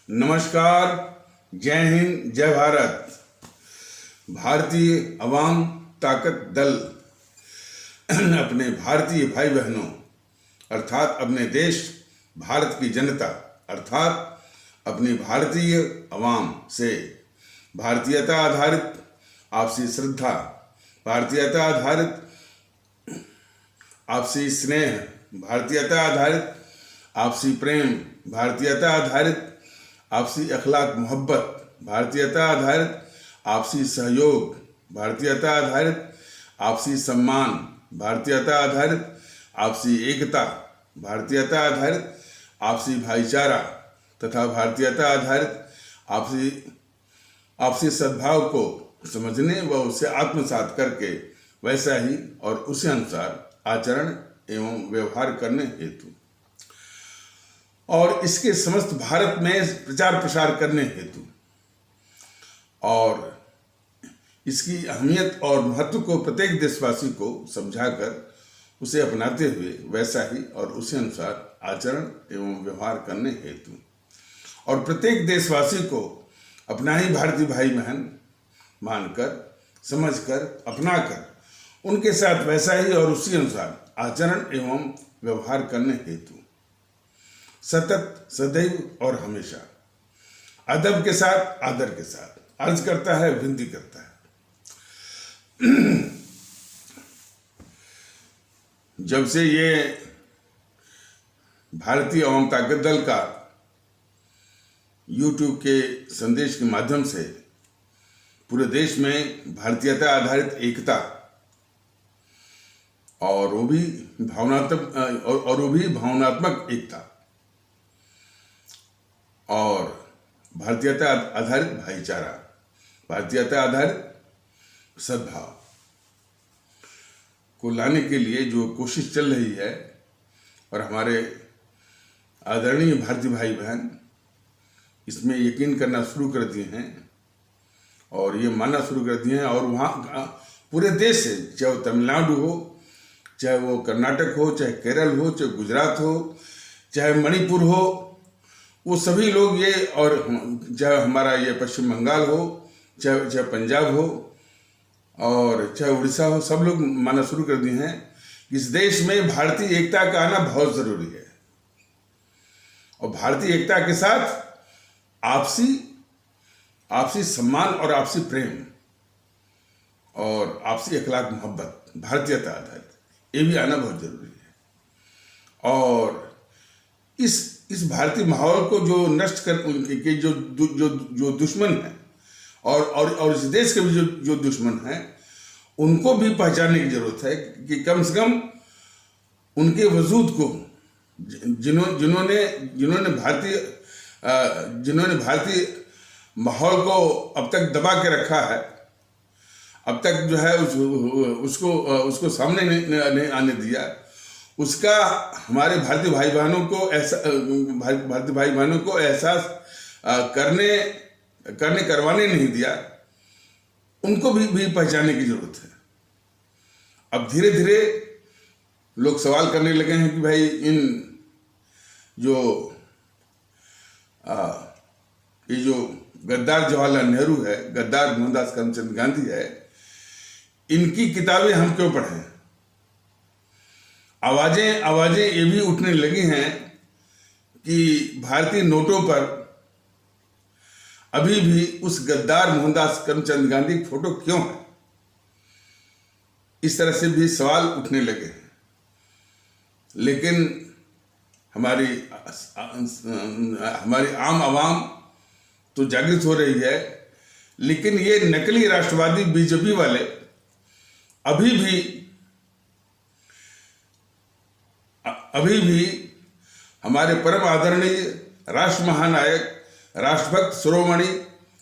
नमस्कार, जय हिंद, जय भारत। भारतीय अवाम ताकत दल अपने भारतीय भाई बहनों अर्थात अपने देश भारत की जनता अर्थात अपनी भारतीय अवाम से भारतीयता आधारित आपसी श्रद्धा, भारतीयता आधारित आपसी स्नेह, भारतीयता आधारित आपसी प्रेम, भारतीयता आधारित आपसी अखलाक मोहब्बत, भारतीयता आधारित आपसी सहयोग, भारतीयता आधारित आपसी सम्मान, भारतीयता आधारित आपसी एकता, भारतीयता आधारित आपसी भाईचारा तथा भारतीयता आधारित आपसी सद्भाव को समझने व उसे आत्मसात करके वैसा ही और उसी अनुसार आचरण एवं व्यवहार करने हेतु और इसके समस्त भारत में प्रचार प्रसार करने हेतु और इसकी अहमियत और महत्व को प्रत्येक देशवासी को समझाकर उसे अपनाते हुए वैसा ही और उसी अनुसार आचरण एवं व्यवहार करने हेतु और प्रत्येक देशवासी को अपना ही भारतीय भाई बहन मानकर, समझकर, अपनाकर उनके साथ वैसा ही और उसी अनुसार आचरण एवं व्यवहार करने हेतु सतत, सदैव और हमेशा अदब के साथ, आदर के साथ अर्ज करता है, विनती करता है। जब से ये भारतीय अवाम ताकत दल का YouTube के संदेश के माध्यम से पूरे देश में भारतीयता आधारित एकता और वो भी भावनात्मक एकता और भारतीयता आधारित भाईचारा, भारतीयता आधारित सद्भाव को लाने के लिए जो कोशिश चल रही है और हमारे आदरणीय भारतीय भाई बहन इसमें यकीन करना शुरू कर दिए हैं और ये मानना शुरू कर दिए हैं और वहाँ पूरे देश से, चाहे वो तमिलनाडु हो, चाहे वो कर्नाटक हो, चाहे केरल हो, चाहे गुजरात हो, चाहे मणिपुर हो, वो सभी लोग ये और चाहे हमारा ये पश्चिम बंगाल हो, चाहे पंजाब हो और चाहे उड़ीसा हो, सब लोग मानना शुरू कर दिए हैं कि इस देश में भारतीय एकता का आना बहुत जरूरी है और भारतीय एकता के साथ आपसी सम्मान और आपसी प्रेम और आपसी अखलाक मोहब्बत, भारतीयता आधारित ये भी आना बहुत जरूरी है। और इस भारतीय माहौल को जो नष्ट कर के जो दुश्मन है और इस देश के भी जो दुश्मन हैं उनको भी पहचानने की जरूरत है कि कम से कम उनके वजूद को जिन्होंने भारतीय माहौल को अब तक दबा के रखा है, अब तक जो है उसको सामने नहीं आने दिया, उसका हमारे भारतीय भाई बहनों को एहसास करवाने नहीं दिया, उनको भी पहचानने की जरूरत है। अब धीरे धीरे लोग सवाल करने लगे हैं कि भाई ये जो गद्दार जवाहरलाल नेहरू है, गद्दार मोहनदास करमचंद गांधी है, इनकी किताबें हम क्यों पढ़ें? आवाजें ये भी उठने लगी हैं कि भारतीय नोटों पर अभी भी उस गद्दार मोहनदास करमचंद गांधी की फोटो क्यों है? इस तरह से भी सवाल उठने लगे हैं। लेकिन हमारी आम आवाम तो जागृत हो रही है, लेकिन ये नकली राष्ट्रवादी बीजेपी वाले अभी भी हमारे परम आदरणीय राष्ट्र महानायक, राष्ट्रभक्त शिरोमणि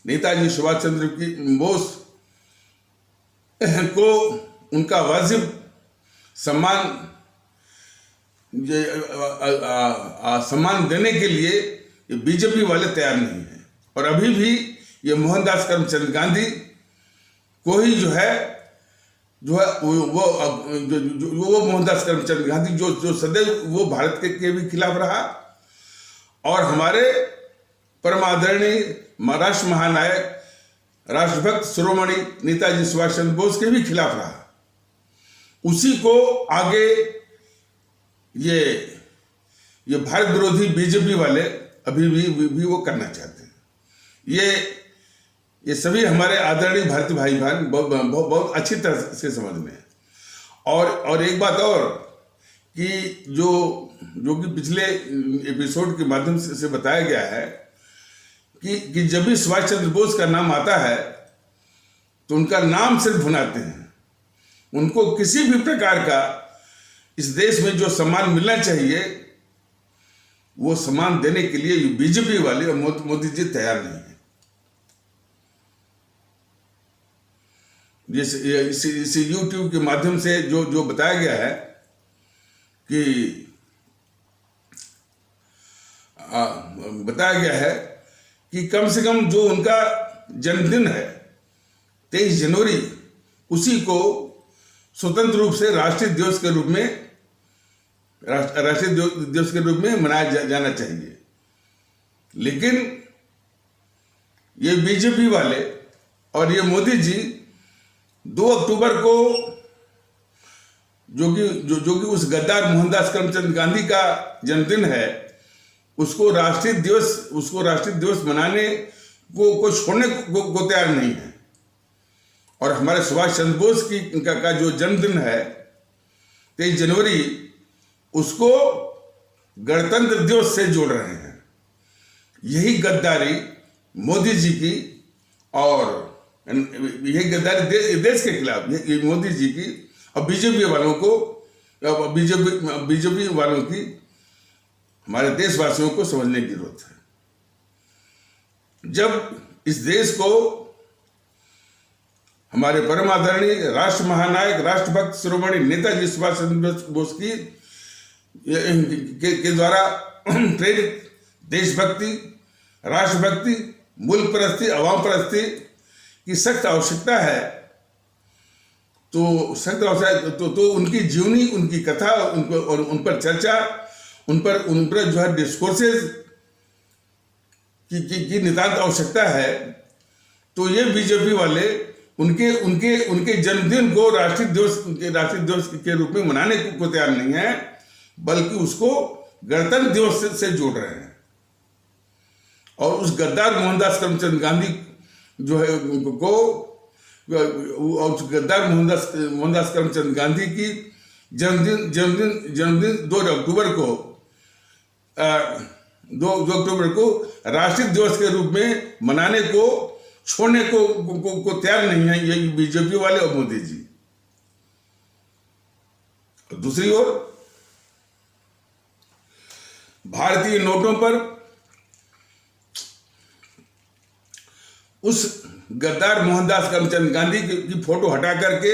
नेताजी सुभाष चंद्र बोस को उनका वाजिब सम्मान देने के लिए ये बीजेपी वाले तैयार नहीं है। और अभी भी ये मोहनदास करमचंद गांधी को ही जो है वो मोहनदास करमचंद गांधी जो सदैव वो भारत के भी खिलाफ रहा और हमारे परम आदरणीय राष्ट्र महानायक राष्ट्रभक्त शिरोमणि नेताजी सुभाष चंद्र बोस के भी खिलाफ रहा। उसी को आगे ये भारत विरोधी बीजेपी वाले अभी भी वो करना चाहते हैं। ये सभी हमारे आदरणीय भारतीय भाई बहन बहुत अच्छी तरह से समझ में है। और एक बात और कि जो कि पिछले एपिसोड के माध्यम से बताया गया है कि जब भी सुभाष चंद्र बोस का नाम आता है तो उनका नाम सिर्फ भुनाते हैं। उनको किसी भी प्रकार का इस देश में जो सम्मान मिलना चाहिए वो सम्मान देने के लिए बीजेपी वाले और मोदी जी तैयार नहीं है। इस यूट्यूब के माध्यम से जो बताया गया है कि बताया गया है कि कम से कम जो उनका जन्मदिन है 23 जनवरी, उसी को स्वतंत्र रूप से राष्ट्रीय दिवस के रूप में मनाया जाना चाहिए। लेकिन ये बीजेपी वाले और ये मोदी जी 2 अक्टूबर को जो कि उस गद्दार मोहनदास करमचंद गांधी का जन्मदिन है, उसको राष्ट्रीय दिवस मनाने को छोड़ने को तैयार नहीं है। और हमारे सुभाष चंद्र बोस का जो जन्मदिन है 23 जनवरी, उसको गणतंत्र दिवस से जोड़ रहे हैं। यही गद्दारी मोदी जी की और यही गद्दारी देश के खिलाफ ये मोदी जी की और बीजेपी वालों की हमारे देशवासियों को समझने की जरूरत है। जब इस देश को हमारे परम आदरणीय राष्ट्र महानायक राष्ट्रभक्त शिरोमणि नेताजी सुभाष चंद्र बोस के द्वारा प्रेरित देशभक्ति, राष्ट्रभक्ति, मुल्क परस्ती, अवाम परस्ती की सख्त आवश्यकता है, तो उनकी जीवनी, उनकी कथा, उन पर चर्चा, उन पर जो है डिस्कोर्सेज की नितांत आवश्यकता है। तो ये बीजेपी वाले उनके जन्मदिन को राष्ट्रीय दिवस के रूप में मनाने को तैयार नहीं है, बल्कि उसको गणतंत्र दिवस से जोड़ रहे हैं। और उस गद्दार मोहनदास करमचंद गांधी जो है गद्दार मोहनदास करमचंद गांधी की जन्मदिन 2 अक्टूबर को राष्ट्रीय दिवस के रूप में मनाने को छोड़ने को तैयार नहीं है ये बीजेपी वाले और मोदी जी। दूसरी ओर भारतीय नोटों पर उस गद्दार मोहनदास करमचंद गांधी की फोटो हटा करके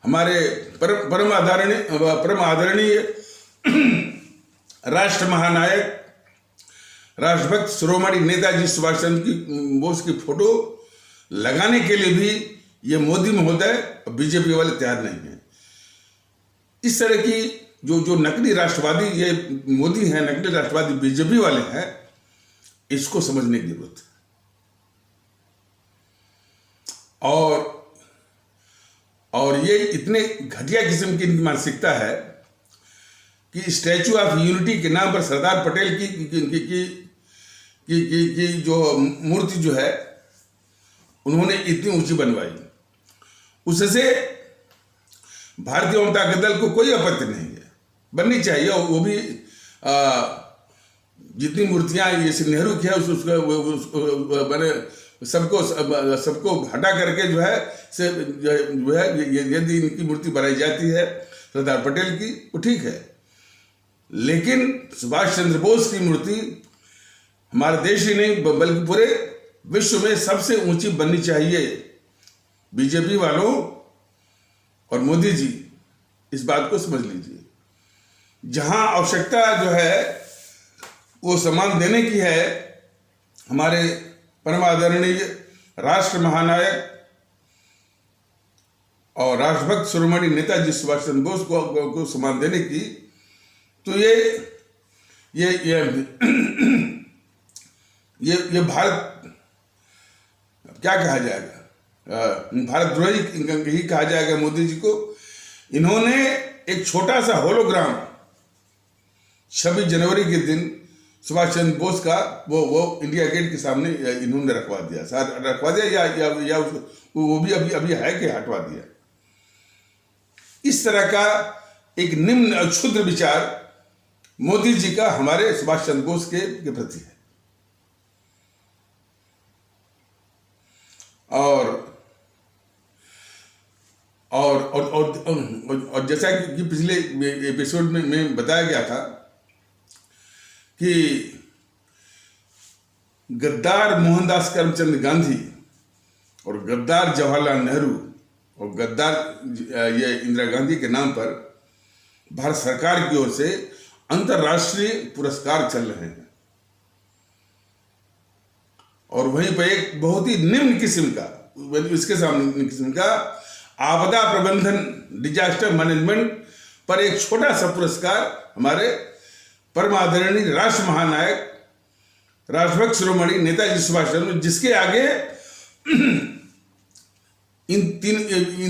हमारे परम आदरणीय राष्ट्र महानायक राष्ट्रभक्त शिरोमणि नेताजी सुभाष चंद्र बोस की फोटो लगाने के लिए भी ये मोदी महोदय और बीजेपी वाले तैयार नहीं है। इस तरह की जो नकली राष्ट्रवादी ये मोदी हैं, नकली राष्ट्रवादी बीजेपी वाले हैं, इसको समझने की जरूरत है। और ये इतने घटिया किस्म की इनकी मानसिकता है कि स्टैचू ऑफ यूनिटी के नाम पर सरदार पटेल की जो मूर्ति जो है उन्होंने इतनी ऊंची बनवाई, उससे भारतीय जनता दल को कोई आपत्ति नहीं है, बननी चाहिए। वो भी जितनी मूर्तियां जैसे नेहरू की है उसको मैंने सबको हटा करके जो है यदि इनकी मूर्ति बनाई जाती है सरदार पटेल की, वो ठीक है। लेकिन सुभाष चंद्र बोस की मूर्ति हमारे देश ही नहीं बल्कि पूरे विश्व में सबसे ऊंची बननी चाहिए। बीजेपी वालों और मोदी जी इस बात को समझ लीजिए। जहां आवश्यकता जो है वो सम्मान देने की है, हमारे परम आदरणीय राष्ट्र महानायक और राष्ट्रभक्त शिरोमणि नेताजी सुभाष चंद्र बोस को सम्मान देने की, तो ये भारत क्या कहा जाएगा, भारतद्रोही ही कहा जाएगा मोदी जी को। इन्होंने एक छोटा सा होलोग्राम 26 जनवरी के दिन सुभाष चंद्र बोस का वो इंडिया गेट के सामने इन्होंने रखवा दिया या वो भी अभी है कि हटवा दिया। इस तरह का एक निम्न और क्षुद्र विचार मोदी जी का हमारे सुभाष चंद्र बोस के प्रति है। और जैसा कि पिछले एपिसोड में बताया गया था कि गद्दार मोहनदास करमचंद गांधी और गद्दार जवाहरलाल नेहरू और गद्दार ये इंदिरा गांधी के नाम पर भारत सरकार की ओर से अंतर्राष्ट्रीय पुरस्कार चल रहे हैं, और वहीं पर एक बहुत ही निम्न किस्म का, इसके सामने किस्म का आपदा प्रबंधन, डिजास्टर मैनेजमेंट पर एक छोटा सा पुरस्कार हमारे परम आदरणीय राष्ट्र महानायक राष्ट्रभक्त शिरोमणि नेताजी सुभाष चंद्र, जिसके आगे इन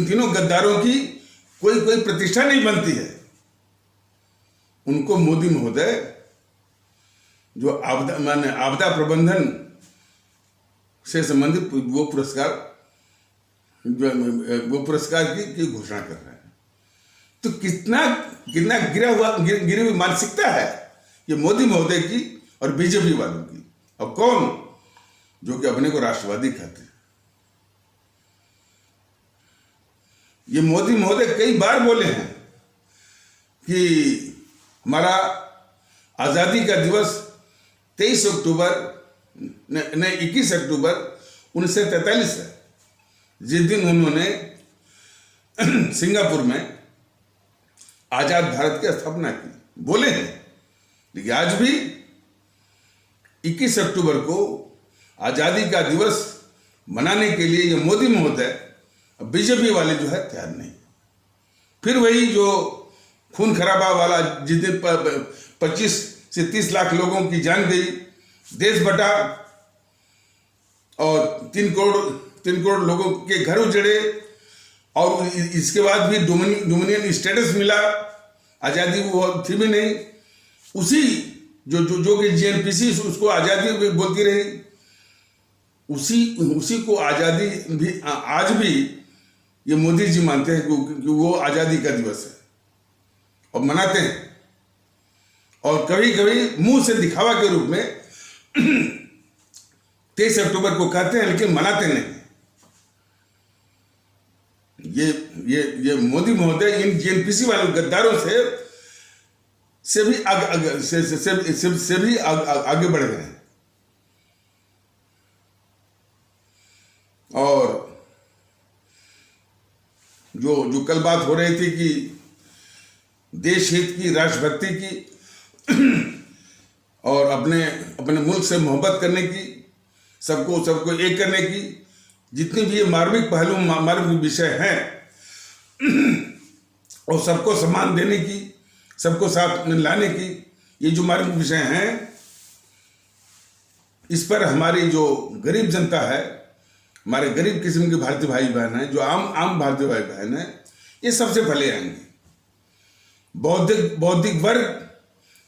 तीनों गद्दारों की कोई प्रतिष्ठा नहीं बनती है, उनको मोदी महोदय जो आपदा प्रबंधन से संबंधित वो पुरस्कार की घोषणा कर रहे हैं। तो कितना गिरी हुई मानसिकता है ये मोदी महोदय की और बीजेपी वालों की। अब कौन जो कि अपने को राष्ट्रवादी कहते हैं। ये मोदी महोदय कई बार बोले हैं कि हमारा आजादी का दिवस 23 अक्टूबर 21 अक्टूबर 1943 है, जिस दिन उन्होंने सिंगापुर में आजाद भारत की स्थापना की, बोले हैं। लेकिन आज भी 21 अक्टूबर को आजादी का दिवस मनाने के लिए ये मोदी महोदय, बीजेपी वाले जो है तैयार नहीं। फिर वही जो खून खराबा वाला, जिस दिन 25 से 30 लाख लोगों की जान गई, देश बटा और 3 करोड़ लोगों के घर उजड़े, और इसके बाद भी डोमिनियन स्टेटस मिला, आज़ादी वो थी भी नहीं। उसी जो कि जीएनपीसी उसको आज़ादी बोलती रही, उसी को आज़ादी भी आज भी ये मोदी जी मानते हैं कि वो आज़ादी का दिवस है और मनाते हैं, और कभी कभी मुंह से दिखावा के रूप में 23 अक्टूबर को कहते हैं, लेकिन मनाते नहीं। ये मोदी महोदय इन जीएनपीसी वाले गद्दारों से भी आगे बढ़ गए हैं। और जो कल बात हो रही थी कि देश हित की, राष्ट्रभक्ति की और अपने मुल्क से मोहब्बत करने की, सबको एक करने की, जितनी भी ये मार्मिक पहलू, मार्मिक विषय हैं, और सबको सम्मान देने की, सबको साथ में लाने की, ये जो मार्मिक विषय हैं, इस पर हमारी जो गरीब जनता है, हमारे गरीब किस्म के भारतीय भाई बहन हैं, जो आम भारतीय भाई बहन हैं, ये सबसे पहले आएंगे। बौद्धिक वर्ग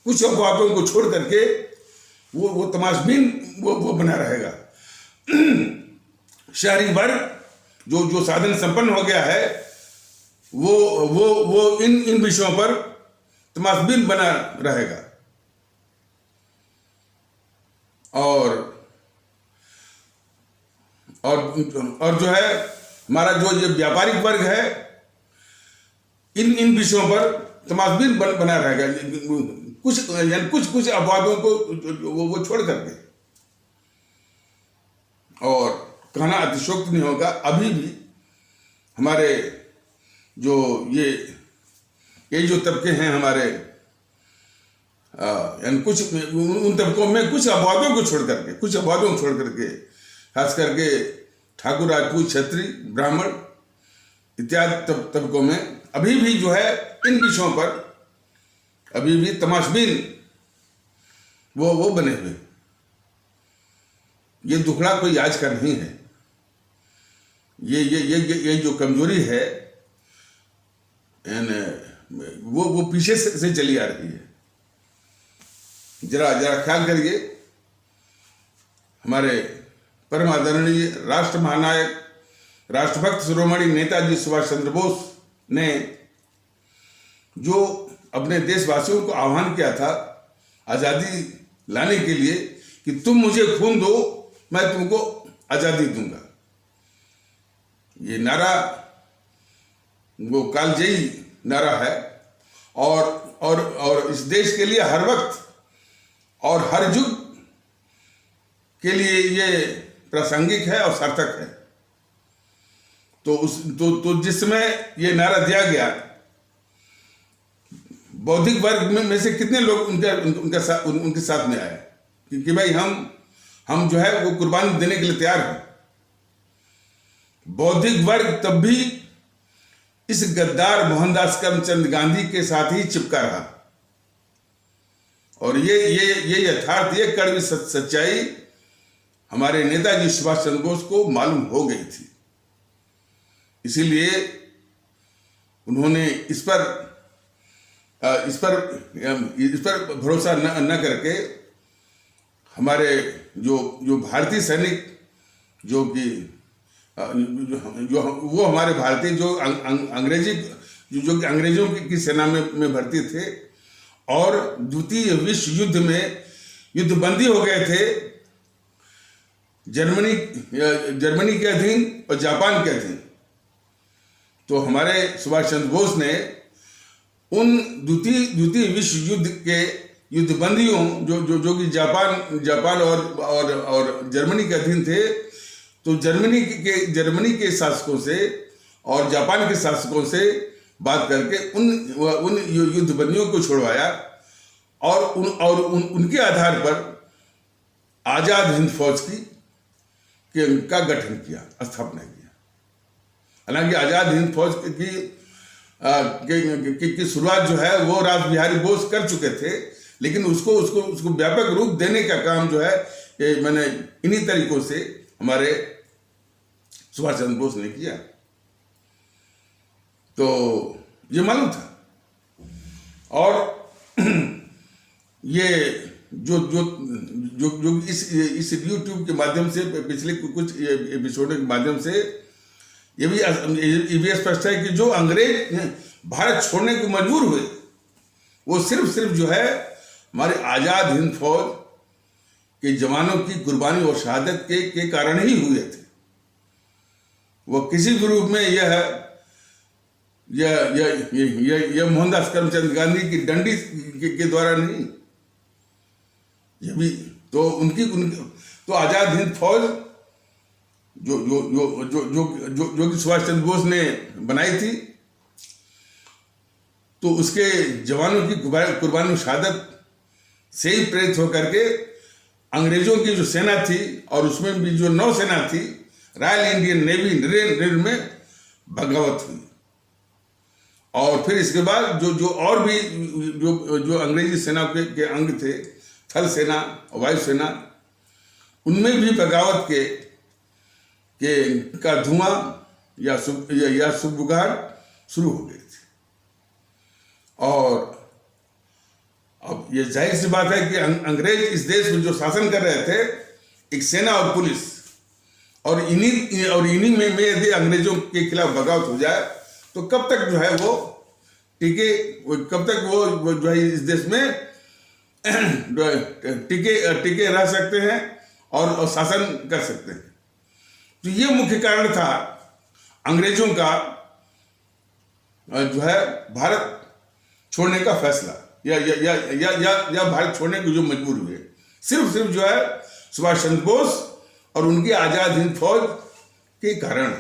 कुछ बातों को छोड़ करके वो तमाशबीन वो बना रहेगा। शहरी वर्ग जो साधन संपन्न हो गया है, वो इन विषयों पर तमाशबीन बना रहेगा। और जो है हमारा जो ये व्यापारिक वर्ग है, इन विषयों पर तमाशबीन बना रहेगा, कुछ अपवादों को वो छोड़ करके। और कहना अतिशयोक्ति नहीं होगा, अभी भी हमारे जो ये जो तबके हैं हमारे, कुछ उन तबकों में कुछ अपवादों को छोड़ करके, खास करके ठाकुर, राजपूत, क्षत्रिय, ब्राह्मण इत्यादि तबकों में अभी भी जो है इन विषयों पर अभी भी तमाशबीन वो बने हुए। ये दुखड़ा कोई आज का नहीं है। ये जो कमजोरी है वो पीछे से चली आ रही है। जरा ख्याल करिए, हमारे परम आदरणीय राष्ट्र महानायक, राष्ट्रभक्त शिरोमणि नेताजी सुभाष चंद्र बोस ने जो अपने देशवासियों को आह्वान किया था आजादी लाने के लिए कि तुम मुझे खून दो, मैं तुमको आजादी दूंगा, ये नारा वो कालजयी नारा है। और इस देश के लिए हर वक्त और हर युग के लिए ये प्रासंगिक है और सार्थक है। तो जिस समय ये नारा दिया गया, बौद्धिक वर्ग में से कितने लोग उनके साथ में आए कि भाई हम जो है वो कुर्बानी देने के लिए तैयार हैं। बौद्धिक वर्ग तब भी इस गद्दार मोहनदास करमचंद गांधी के साथ ही चिपका रहा, और ये यथार्थ, ये कड़वी सच्चाई हमारे नेताजी सुभाष चंद्र बोस को मालूम हो गई थी। इसीलिए उन्होंने इस पर भरोसा न करके हमारे जो भारतीय सैनिक जो कि वो हमारे भारतीय जो अंग्रेजों की सेना में भर्ती थे और द्वितीय विश्व युद्ध में युद्धबंदी हो गए थे, जर्मनी के अधीन और जापान के अधीन। तो हमारे सुभाष चंद्र बोस ने उन द्वितीय विश्व युद्ध के युद्धबंदियों जो कि जापान और जर्मनी के अधीन थे, तो जर्मनी के शासकों से और जापान के शासकों से बात करके उन युद्धबंदियों को छुड़वाया और उनके आधार पर आजाद हिंद फौज का गठन किया, स्थापना किया। हालांकि आजाद हिंद फौज की शुरुआत जो है वो रास बिहारी बोस कर चुके थे, लेकिन उसको व्यापक रूप देने का काम जो है मैंने इन्हीं तरीकों से हमारे सुभाष चंद्र बोस ने किया। तो ये मालूम था। और ये जो इस यूट्यूब के माध्यम से पिछले कुछ एपिसोड के माध्यम से ये भी स्पष्ट है कि जो अंग्रेज भारत छोड़ने को मजबूर हुए, वो सिर्फ जो है हमारे आजाद हिंद फौज के जवानों की कुर्बानी और शहादत के कारण ही हुए थे। वो किसी भी रूप में यह मोहनदास करमचंद गांधी की डंडी के द्वारा नहीं। ये भी तो आजाद हिंद फौज जो कि सुभाष चंद्र बोस ने बनाई थी, तो उसके जवानों की कुर्बानी शहादत से ही प्रेरित होकर के अंग्रेजों की जो सेना थी और उसमें भी जो नौसेना थी, रॉयल इंडियन नेवी में बगावत हुई। और फिर इसके बाद जो और भी जो अंग्रेजी सेना के अंग थे, थल सेना और वायु सेना, उनमें भी बगावत का धुआं या सुबुगाहट शुरू हो गई थी। और अब ये जाहिर सी बात है कि अंग्रेज इस देश में जो शासन कर रहे थे, एक सेना और पुलिस, और इन्हीं में यदि अंग्रेजों के खिलाफ बगावत हो जाए तो कब तक जो है वो टिके, कब तक वो जो है इस देश में टिके रह सकते हैं और शासन कर सकते हैं। तो ये मुख्य कारण था अंग्रेजों का जो है भारत छोड़ने का फैसला, या भारत छोड़ने को जो मजबूर हुए, सिर्फ जो है सुभाष चंद्र बोस और उनकी आजाद हिंद फौज के कारण।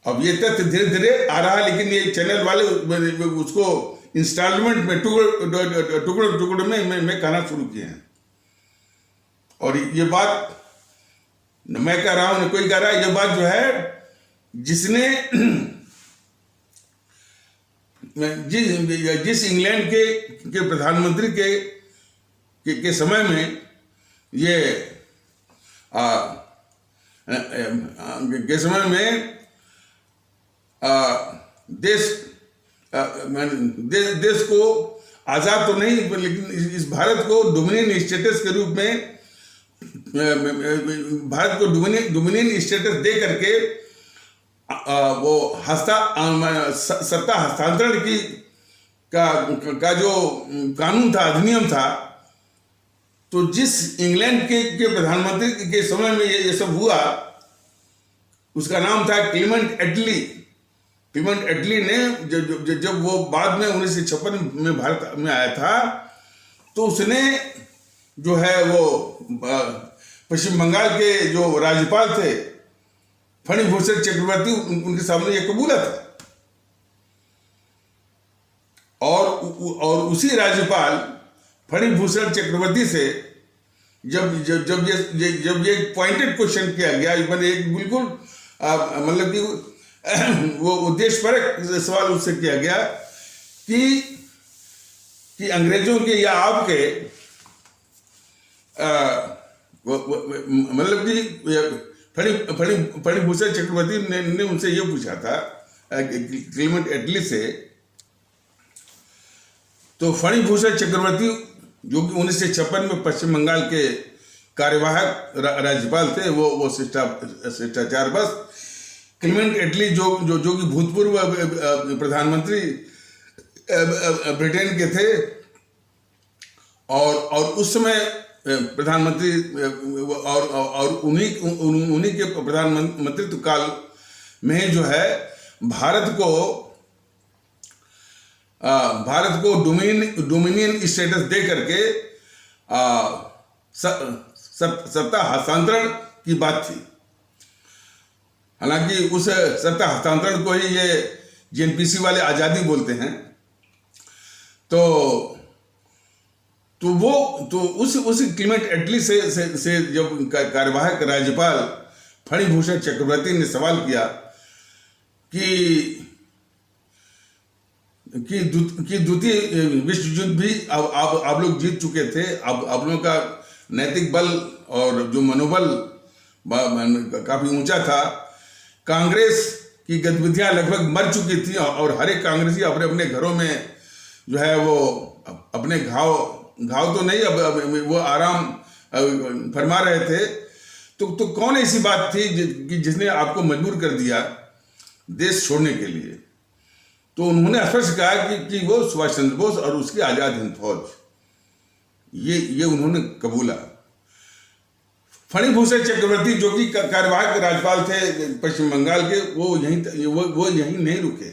अब ये तथ्य धीरे धीरे आ रहा है, लेकिन ये चैनल वाले उसको इंस्टॉलमेंट में टुकड़े में कहना शुरू किए हैं। और ये बात न मैं कह रहा हूं न कोई कह रहा है, ये बात जो है जिसने जिस इंग्लैंड के प्रधानमंत्री के समय में ये के समय में देश को आजाद तो नहीं, लेकिन इस भारत को डोमिनियन स्टेटस के रूप में, भारत को डोमिनियन स्टेटस दे करके वो सत्ता हस्तांतरण की का जो कानून था, अधिनियम था, तो जिस इंग्लैंड के प्रधानमंत्री के समय में ये सब हुआ, उसका नाम था क्लीमेंट एटली। क्लीमेंट एटली ने जब वो बाद में 1956 में भारत में आया था, तो उसने जो है वो पश्चिम बंगाल के जो राज्यपाल थे फणिभूषण चक्रवर्ती, उनके सामने ये कबूला था। और उसी राज्यपाल फणिभूषण चक्रवर्ती से जब ये पॉइंटेड क्वेश्चन किया गया, मैंने एक बिल्कुल मतलब कि वो उद्देश्यपरक सवाल उससे किया गया कि अंग्रेजों के या आपके मतलब कि फणिभूषण चक्रवर्ती ने उनसे ये पूछा था क्लीमेंट एटली से। तो फणिभूषण चक्रवर्ती जो कि 1956 में पश्चिम बंगाल के कार्यवाहक राज्यपाल थे, वो शिष्टाचार बस क्लीमेंट एटली जो कि भूतपूर्व प्रधानमंत्री ब्रिटेन के थे, और उस समय प्रधानमंत्री और उन्हीं के प्रधानमंत्रित्व काल में जो है भारत को डोमिनियन स्टेटस दे करके सत्ता हस्तांतरण की बात थी। हालांकि उस सत्ता हस्तांतरण को ही ये जेएनपीसी वाले आजादी बोलते हैं। तो उस क्लीमेंट एटली से जब कार्यवाहक राज्यपाल फणिभूषण चक्रवर्ती ने सवाल किया कि द्वितीय विश्व युद्ध भी आप लोग जीत चुके थे, अब आप लोगों का नैतिक बल और जो मनोबल काफी ऊंचा था, कांग्रेस की गतिविधियां लगभग मर चुकी थी और हर एक कांग्रेसी अपने अपने घरों में जो है वो अपने घाव तो नहीं, अब वो आराम फरमा रहे थे। तो कौन ऐसी बात थी कि जिसने आपको मजबूर कर दिया देश छोड़ने के लिए? तो उन्होंने स्पष्ट कहा कि वो सुभाष चंद्र बोस और उसकी आजाद हिंद फौज, ये उन्होंने कबूला। फणिभूषण चक्रवर्ती जो कि कार्यवाहक राज्यपाल थे पश्चिम बंगाल के, वो यहीं नहीं रुके।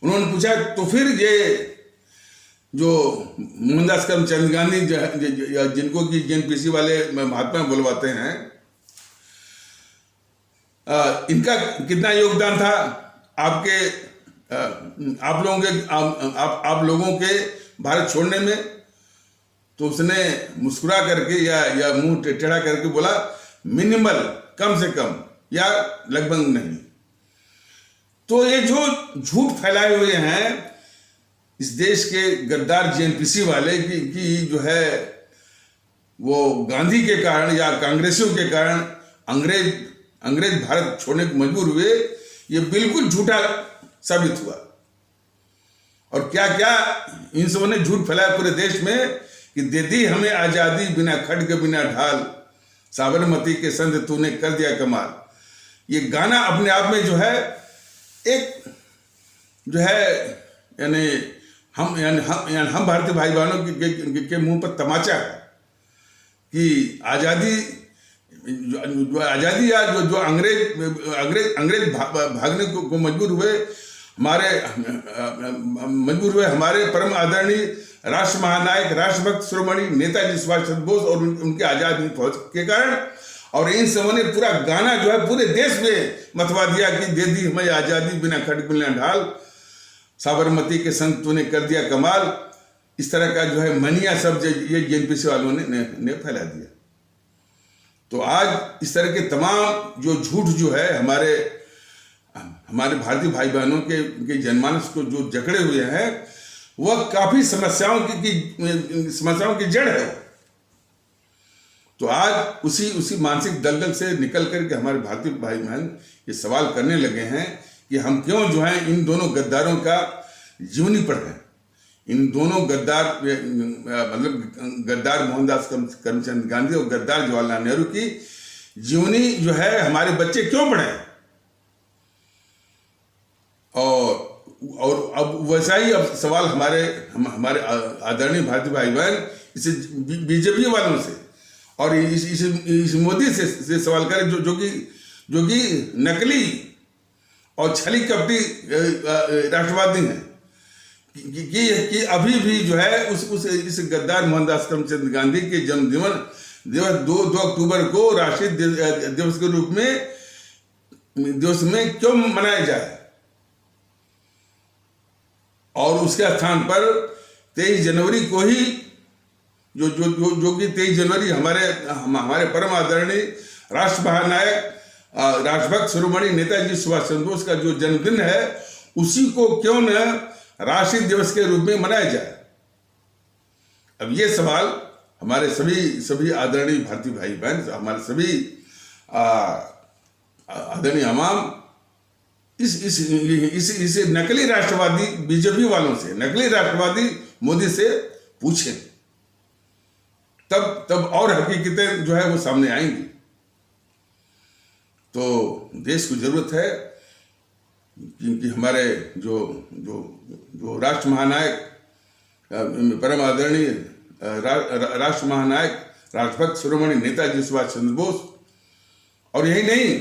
उन्होंने पूछा तो फिर ये जो मोहनदास करमचंद गांधी जिनको कि जेएनपीसी वाले महात्मा बुलवाते हैं, इनका कितना योगदान था आप लोगों के भारत छोड़ने में? तो उसने मुस्कुरा करके या मुंह टेढ़ा करके बोला, मिनिमल, कम से कम या लगभग नहीं। तो ये जो झूठ फैलाए हुए हैं इस देश के गद्दार जेएनपीसी वाले की जो है वो गांधी के कारण या कांग्रेसियों के कारण अंग्रेज भारत छोड़ने को मजबूर हुए, ये बिल्कुल झूठा साबित हुआ। और क्या क्या इन सबों ने झूठ फैलाया पूरे देश में कि दे दी हमें आजादी बिना खड्ग बिना ढाल, साबरमती के संग तूने कर दिया कमाल। ये गाना अपने आप में जो है एक जो है यानी हम भारतीय भाई बहनों के मुंह पर तमाचा है कि आजादी या जो अंग्रेज भागने को मजबूर हुए, हमारे परम आदरणीय राष्ट्र महानायक, राष्ट्रभक्त शिरोमणि नेताजी सुभाष चंद्र बोस और उनके आजाद हिंद फौज के कारण। और इन सबों ने पूरा गाना जो है पूरे देश में मथवा दिया कि दे दी हमें आजादी बिना खड्ग बिना ढाल, साबरमती के संग तूने कर दिया कमाल। इस तरह का जो है मनिया शब्द ये जेएनपीसी वालों ने फैला दिया। तो आज इस तरह के तमाम जो झूठ जो है हमारे भारतीय भाई बहनों के जनमानस को जो जकड़े हुए हैं, वह काफी समस्याओं की जड़ है। तो आज उसी मानसिक दलदल से निकल करके हमारे भारतीय भाई बहन ये सवाल करने लगे हैं कि हम क्यों जो है इन दोनों गद्दारों का जीवनी पढ़ें। इन दोनों गद्दार मतलब गद्दार मोहनदास करमचंद गांधी और गद्दार जवाहरलाल नेहरू की जीवनी जो है हमारे बच्चे क्यों पढ़ें। और अब वैसा ही अब सवाल हमारे आदरणीय भारतीय भाई बहन इसे बीजेपी वालों से और इस मोदी से सवाल करें जो कि नकली और छली कपटी राष्ट्रवादी हैं कि अभी भी जो है इस गद्दार मोहनदास करमचंद गांधी के जन्म दिवस 2 अक्टूबर को राष्ट्रीय दिवस के रूप में दिवस में क्यों मनाया जाए और उसके स्थान पर 23 जनवरी को ही जो कि 23 जनवरी हमारे परम आदरणीय राष्ट्र महानायक राष्ट्रभक्त शिरोमणि नेताजी सुभाष चंद्र बोस का जो जन्मदिन है उसी को क्यों न राष्ट्रीय दिवस के रूप में मनाया जाए। अब ये सवाल हमारे सभी आदरणीय भारतीय भाई बहन हमारे सभी आदरणीय अवाम इस नकली राष्ट्रवादी बीजेपी वालों से, नकली राष्ट्रवादी मोदी से पूछें, तब और हकीकतें जो है वो सामने आएंगी। तो देश को जरूरत है कि हमारे जो राष्ट्र महानायक परम आदरणीय राष्ट्र महानायक राष्ट्रभक्त शिरोमणि नेताजी सुभाष चंद्र बोस और यही नहीं,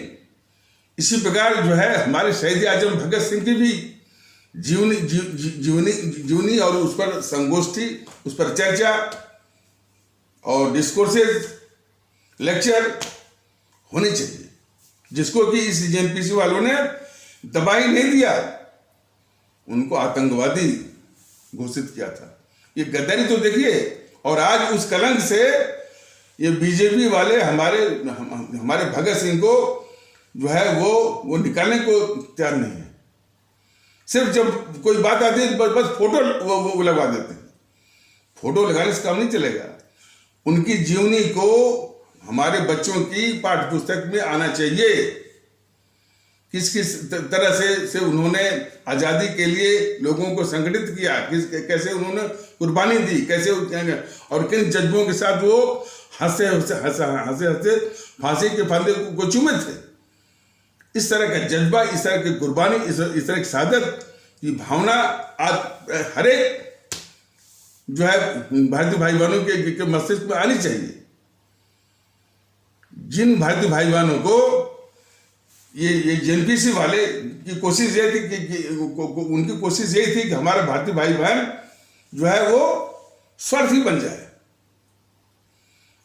इसी प्रकार जो है हमारे शहीद आजम भगत सिंह की भी जीवनी और उस पर संगोष्ठी, उस पर चर्चा और डिस्कोर्सेज लेक्चर होने चाहिए, जिसको कि इस जेएनपीसी वालों ने दबा ही नहीं दिया, उनको आतंकवादी घोषित किया था। ये गद्दारी तो देखिए। और आज उस कलंक से ये बीजेपी वाले हमारे भगत सिंह को जो है वो निकालने को तैयार नहीं है। सिर्फ जब कोई बात आती है बस फोटो वो लगवा देते हैं। फोटो लगाने से काम नहीं चलेगा। उनकी जीवनी को हमारे बच्चों की पाठ्य पुस्तक में आना चाहिए। किस तरह से उन्होंने आज़ादी के लिए लोगों को संगठित किया, कैसे उन्होंने कुर्बानी दी, कैसे और किन जज्बों के साथ वो हंसे हंसे फांसी के फंदे को चूमे थे। इस तरह का जज्बा, इस तरह की कुर्बानी, इस तरह की शहादत की भावना आज हर एक जो है भारतीय भाई बहनों के मस्तिष्क में आनी चाहिए। जिन भारतीय भाई बहनों को ये जेएनपीसी वाले की कोशिश ये थी उनकी कोशिश यही थी कि हमारा भारतीय भाई बहन जो है वो स्वार्थी बन जाए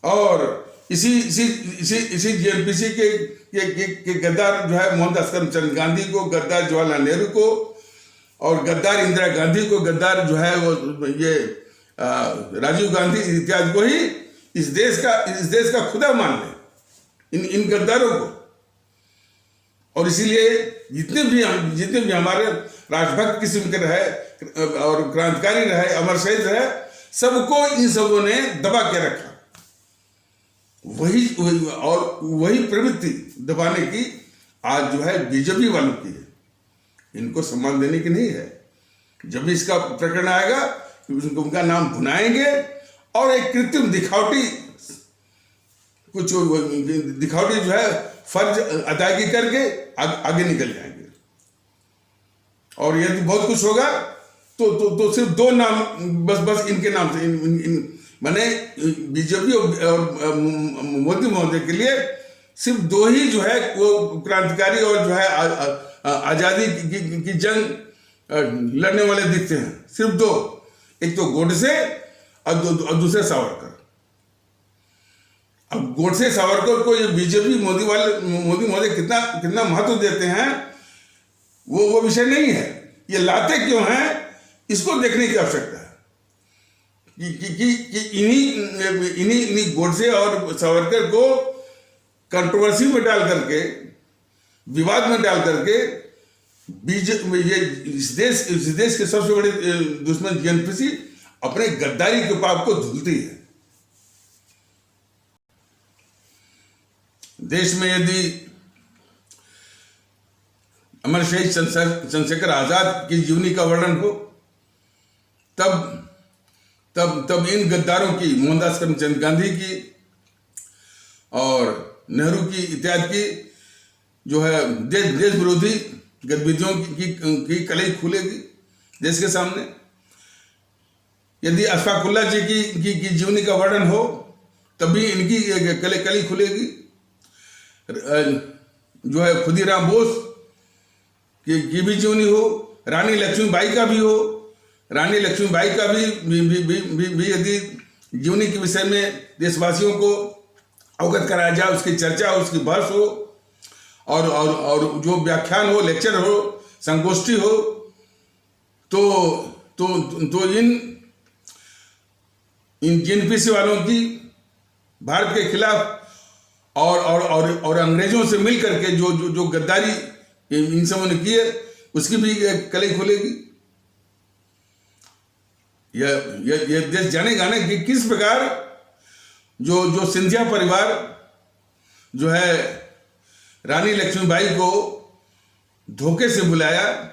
और इसी जेएनपीसी के गद्दार जो है मोहनदास करमचंद गांधी को, गद्दार जवाहरलाल नेहरू को और गद्दार इंदिरा गांधी को, गद्दार जो है वो ये राजीव गांधी इत्यादि को ही इस देश का खुदा मान ले, इन गद्दारों को। और इसीलिए जितने भी हमारे राष्ट्रभक्त किस्म के रहे और क्रांतिकारी रहे, अमर शहीद रहे, सबको इन सबों ने दबा के रखा। वही प्रवृत्ति दबाने की आज जो है बीजेपी वालों की है। इनको सम्मान देने की नहीं है। जब भी इसका प्रकरण आएगा उनका नाम भुनाएंगे और एक कृत्रिम दिखावटी जो है फर्ज अदायगी करके आगे निकल जाएंगे। और यदि बहुत कुछ होगा तो सिर्फ 2 नाम बस इनके नाम से माने बीजेपी और मोदी महोदय के लिए सिर्फ 2 ही जो है वो क्रांतिकारी और जो है आजादी की जंग लड़ने वाले दिखते हैं। सिर्फ 2, एक तो गोडसे और दूसरे सावरकर। अब गोडसे सावरकर को ये बीजेपी मोदी महोदय कितना महत्व देते हैं वो विषय नहीं है। ये लाते क्यों हैं इसको देखने की आवश्यकता है कि इन्हीं गोडसे और सावरकर को कंट्रोवर्सी में डाल करके, विवाद में डाल करके इस देश के सबसे बड़े दुश्मन जेएनपीसी अपने गद्दारी के पाप को धुलती है। देश में यदि अमर शहीद चंद्रशेखर आजाद की जीवनी का वर्णन हो, तब इन गद्दारों की, मोहनदास करमचंद गांधी की और नेहरू की इत्यादि की जो है देश विरोधी गतिविधियों की कलई खुलेगी देश के सामने। यदि अशफाक उल्लाह जी की जीवनी का वर्णन हो, तब भी इनकी कली खुलेगी। जो है खुदीराम बोस की भी जीवनी हो, रानी लक्ष्मीबाई का भी हो, रानी लक्ष्मीबाई का भी यदि जीवनी के विषय में देशवासियों को अवगत कराया जाए, उसकी चर्चा हो, उसकी बहस हो, और जो व्याख्यान हो, लेक्चर हो, संगोष्ठी हो, तो इन जेएनपीसी वालों की भारत के खिलाफ और अंग्रेजों से मिल करके जो गद्दारी इन सबों ने की है, उसकी भी कलई खुलेगी। यह देश जानेगा ना कि किस प्रकार जो सिंधिया परिवार जो है रानी लक्ष्मीबाई को धोखे से बुलाया,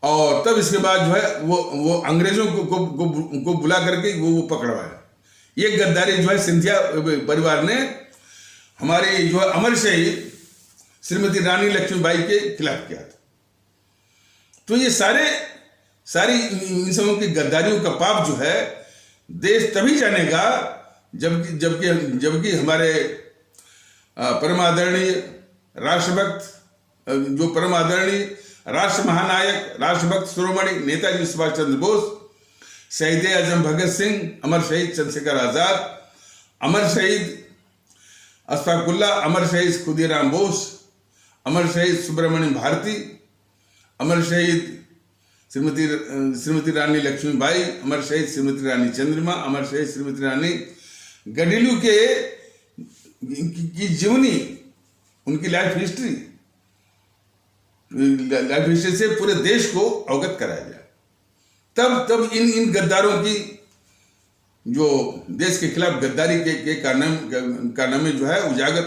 और तब इसके बाद जो है वो अंग्रेजों को बुला करके वो पकड़वाया। ये गद्दारी जो है सिंधिया परिवार ने हमारे जो है अमर शहीद श्रीमती रानी लक्ष्मीबाई के खिलाफ किया था। तो ये सारी इन सबों की गद्दारियों का पाप जो है देश तभी जानेगा जबकि हमारे परम आदरणीय राष्ट्रभक्त, जो परम आदरणीय राष्ट्र महानायक, राष्ट्रभक्त शिरोमणि नेताजी सुभाष चंद्र बोस, शहीद आजम भगत सिंह, अमर शहीद चंद्रशेखर आजाद, अमर शहीद अशफाक उल्लाह, अमर शहीद खुदीराम बोस, अमर शहीद सुब्रमण्यम भारती, अमर शहीद श्रीमती रानी लक्ष्मीबाई, अमर शहीद श्रीमती रानी चंद्रमा, अमर शहीद श्रीमती रानी गडिलू की जीवनी, उनकी लाइफ हिस्ट्री से पूरे देश को अवगत कराया जाए। तब इन गद्दारों की जो देश के खिलाफ गद्दारी के कारनामे जो है उजागर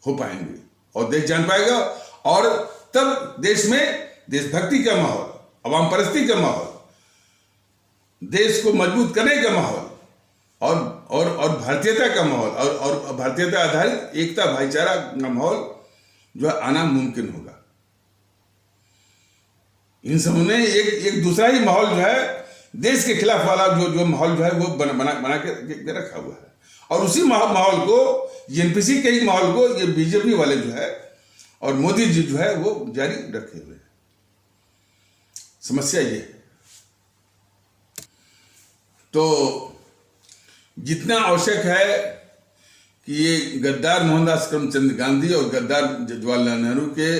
हो पाएंगे और देश जान पाएगा, और तब देश में देशभक्ति का माहौल, अवाम परस्ती का माहौल, देश को मजबूत करने का माहौल और भारतीयता का माहौल और भारतीयता आधारित एकता भाईचारा का माहौल जो है आना मुमकिन होगा। इन सबों ने एक दूसरा ही माहौल जो है देश के खिलाफ वाला जो माहौल जो है वो बना के रखा हुआ है, और उसी माहौल को, जेएनपीसी के ही माहौल को ये बीजेपी वाले जो है और मोदी जी जो है वो जारी रखे हुए हैं। समस्या ये है। तो जितना आवश्यक है कि ये गद्दार मोहनदास करमचंद गांधी और गद्दार जवाहरलाल नेहरू की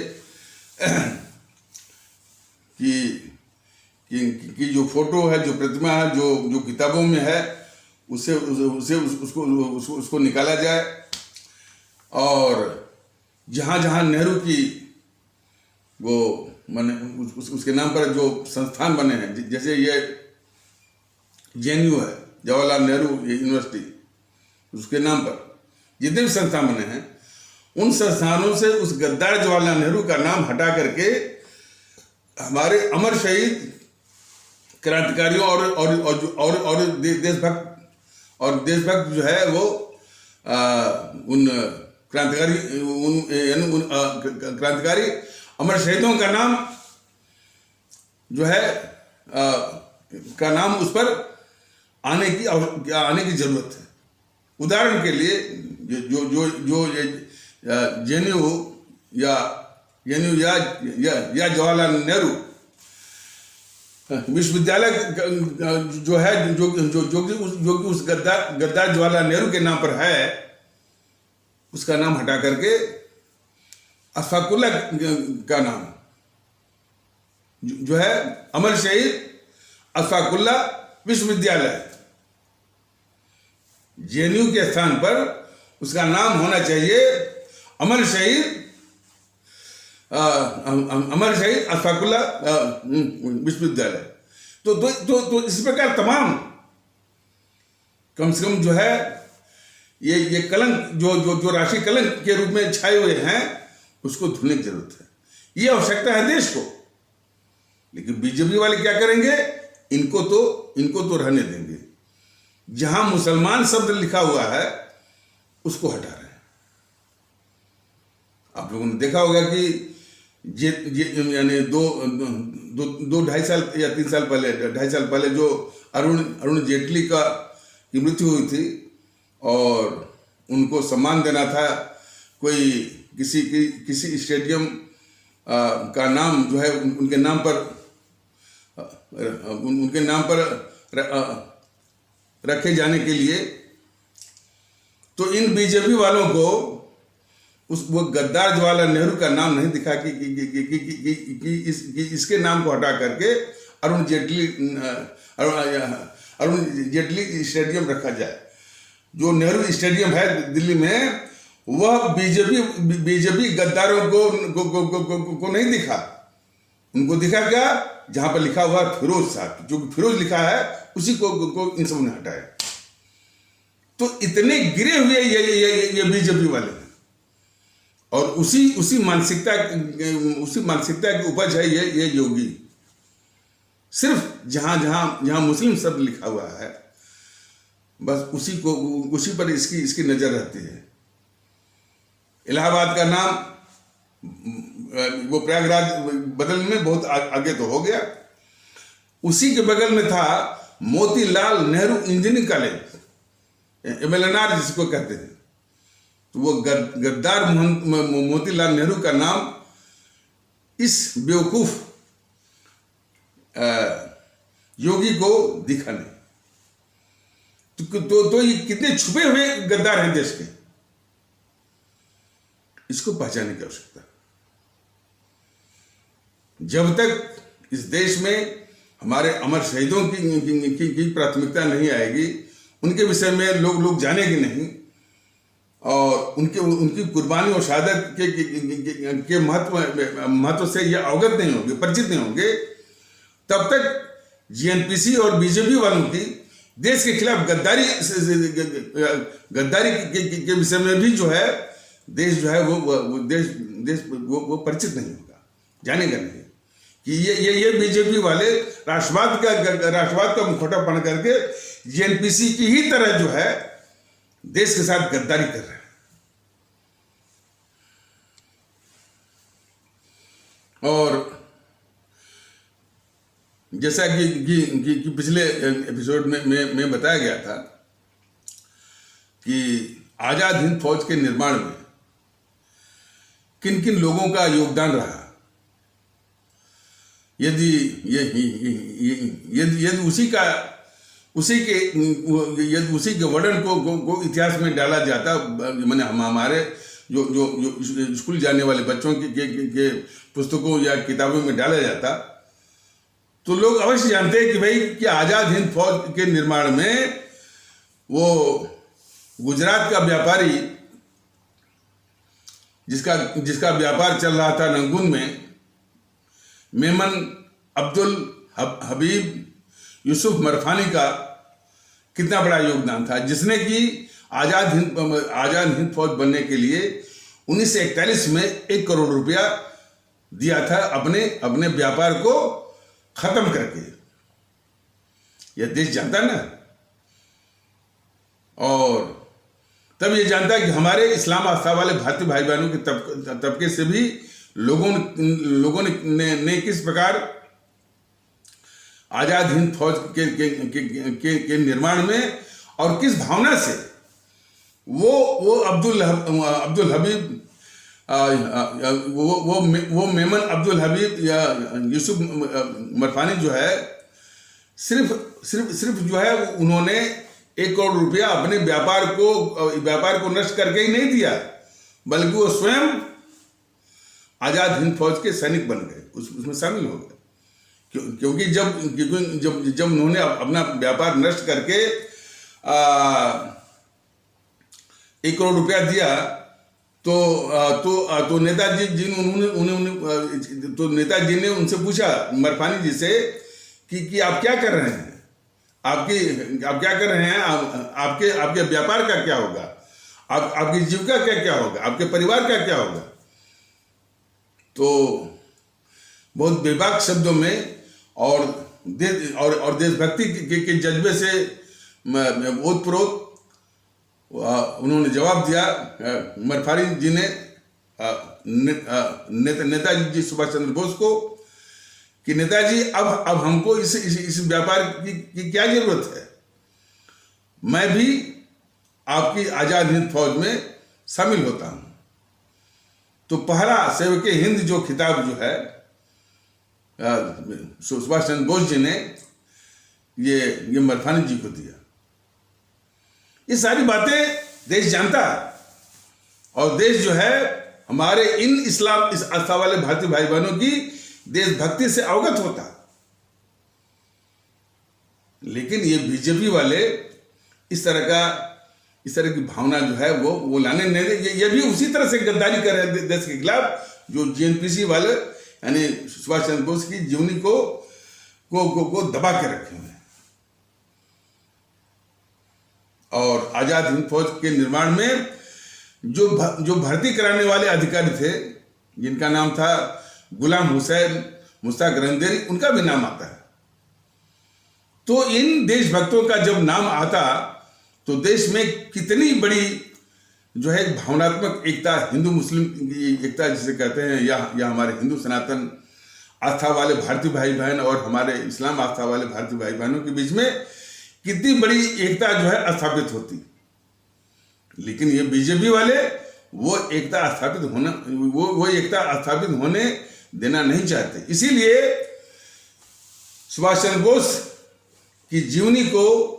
जो फोटो है, जो प्रतिमा है, जो किताबों में है, उसको निकाला जाए, और जहाँ जहाँ नेहरू की वो माने उसके नाम पर जो संस्थान बने हैं, जैसे ये जेएनयू है, जवाहरलाल नेहरू यूनिवर्सिटी, उसके नाम पर जितने भी संस्थान बने हैं, उन संस्थानों से उस गद्दार जवाहरलाल नेहरू का नाम हटा करके हमारे अमर शहीद क्रांतिकारियों और देशभक्त जो है वो उन क्रांतिकारी अमर शहीदों का नाम जो है का नाम उस पर आने की जरूरत है। उदाहरण के लिए जो जेएनयू या जवाहरलाल नेहरू विश्वविद्यालय जो है जो कि उस गद्दार जवाहरलाल नेहरू के नाम पर है, उसका नाम हटा करके अशफाक उल्लाह का नाम जो है अमर शहीद अशफाक उल्लाह विश्वविद्यालय, जेएनयू के स्थान पर उसका नाम होना चाहिए अमर शहीद अशफाक उल्लाह विश्वविद्यालय। तो इस प्रकार तमाम कम से कम जो है ये कलंक जो जो जो राशि कलंक के रूप में छाए हुए हैं, उसको धुलने की जरूरत है। ये आवश्यकता है देश को। लेकिन बीजेपी वाले क्या करेंगे? इनको तो रहने देंगे। जहां मुसलमान शब्द लिखा हुआ है उसको हटा रहे हैं। आप लोगों ने देखा होगा कि यानी दो 2.5 साल या 3 साल पहले, 2.5 साल पहले जो अरुण जेटली की मृत्यु हुई थी और उनको सम्मान देना था, कोई किसी स्टेडियम का नाम जो है उनके नाम पर रखे जाने के लिए, तो इन बीजेपी वालों को वो गद्दार जवाहरलाल नेहरू का नाम नहीं दिखा कि इसके नाम को हटा करके अरुण जेटली स्टेडियम रखा जाए। जो नेहरू स्टेडियम है दिल्ली में, वह बीजेपी गद्दारों को नहीं दिखा। उनको दिखा क्या? जहां पर लिखा हुआ फिरोज साहब, जो फिरोज लिखा है उसी को इन सबों ने हटाया। तो इतने गिरे हुए ये बीजेपी वाले हैं, और उसी मानसिकता की उपज है ये योगी। सिर्फ जहां मुस्लिम शब्द लिखा हुआ है, बस उसी पर इसकी नजर रहती है। इलाहाबाद का नाम वो प्रयागराज बदलने में बहुत आगे तो हो गया। उसी के बगल में था Motilal Nehru engineering college, MLNR जिसको कहते हैं। तो वो गद्दार मोतीलाल नेहरू का नाम इस बेवकूफ योगी को दिखा नहीं। तो ये कितने छुपे हुए गद्दार हैं देश के, इसको पहचानने की आवश्यकता है। जब तक इस देश में हमारे अमर शहीदों की प्राथमिकता नहीं आएगी, उनके विषय में लोग जानेंगे नहीं, और उनकी कुर्बानी और शहादत के महत्व से ये अवगत नहीं होंगे, परिचित नहीं होंगे, तब तक GNPC और बीजेपी वालों की देश के खिलाफ गद्दारी के विषय में भी जो है देश जो है वो परिचित नहीं होगा, जानेगा नहीं कि ये बीजेपी वाले राष्ट्रवाद का मुखौटा पहन करके GNPC की ही तरह जो है देश के साथ गद्दारी कर रहे हैं। और जैसा कि पिछले एपिसोड में बताया गया था कि आजाद हिंद फौज के निर्माण में किन किन लोगों का योगदान रहा, यदि उसी के वर्णन को इतिहास में डाला जाता, मैंने हमारे जो स्कूल जाने वाले बच्चों के पुस्तकों या किताबों में डाला जाता, तो लोग अवश्य जानते हैं कि भाई कि आजाद हिंद फौज के निर्माण में वो गुजरात का व्यापारी जिसका व्यापार चल रहा था रंगून में, मेमन अब्दुल हबीब यूसुफ मरफानी का कितना बड़ा योगदान था, जिसने कि आजाद हिंद फौज बनने के लिए 1941 में 1 करोड़ रुपया दिया था अपने व्यापार को खत्म करके। यह देश जानता ना, और तब ये जानता है कि हमारे इस्लाम आस्था वाले भारतीय भाई बहनों के तबके से भी लोगों ने किस प्रकार आजाद हिंद फौज के निर्माण में और किस भावना से वो अब्दुल हबीब वो मेमन अब्दुल हबीब या यूसुफ मरफानी जो है सिर्फ जो है उन्होंने 1 करोड़ रुपया अपने व्यापार को नष्ट करके ही नहीं दिया, बल्कि वो स्वयं आजाद हिंद फौज के सैनिक बन गए, उसमें शामिल हो गए। क्योंकि जब उन्होंने अपना व्यापार नष्ट करके 1 करोड़ रुपया दिया, तो नेताजी ने उनसे पूछा, मरफानी जी से, कि आप क्या कर रहे हैं, आप क्या कर रहे हैं, आपके व्यापार का क्या होगा। आपकी जीविका क्या क्या होगा, आपके परिवार का क्या होगा। तो बहुत बेबाक शब्दों में और देशभक्ति के जज्बे से ओतप्रोत उन्होंने जवाब दिया उमर फारूक जी ने नेताजी जी सुभाष चंद्र बोस को कि नेताजी अब हमको इस व्यापार की क्या जरूरत है, मैं भी आपकी आजाद हिंद फौज में शामिल होता हूं। तो पहला सेवक हिंद जो खिताब जो है सुभाष चंद्र बोस जी ने ये उमर फारूक जी को दिया। ये सारी बातें देश जानता है और देश जो है हमारे इस आस्था वाले भारतीय भाई बहनों की देशभक्ति से अवगत होता। लेकिन ये बीजेपी वाले इस तरह की भावना जो है वो लाने नहीं दे। ये भी उसी तरह से गद्दारी कर रहे हैं देश के खिलाफ जो जीएनपीसी वाले यानी सुभाष चंद्र बोस की जीवनी को दबा के रखे हुए हैं। और आजाद हिंद फौज के निर्माण में जो भर्ती कराने वाले अधिकारी थे जिनका नाम था गुलाम हुसैन मुश्ताक रंदेरी, उनका भी नाम आता है। तो इन देशभक्तों का जब नाम आता तो देश में कितनी बड़ी जो है भावनात्मक एकता, हिंदू मुस्लिम एकता जिसे कहते हैं, या हमारे हिंदू सनातन आस्था वाले भारतीय भाई बहन और हमारे इस्लाम आस्था वाले भारतीय भाई बहनों के बीच में कितनी बड़ी एकता जो है स्थापित होती। लेकिन ये बीजेपी वाले वो एकता स्थापित होने देना नहीं चाहते। इसीलिए सुभाष चंद्र बोस की जीवनी को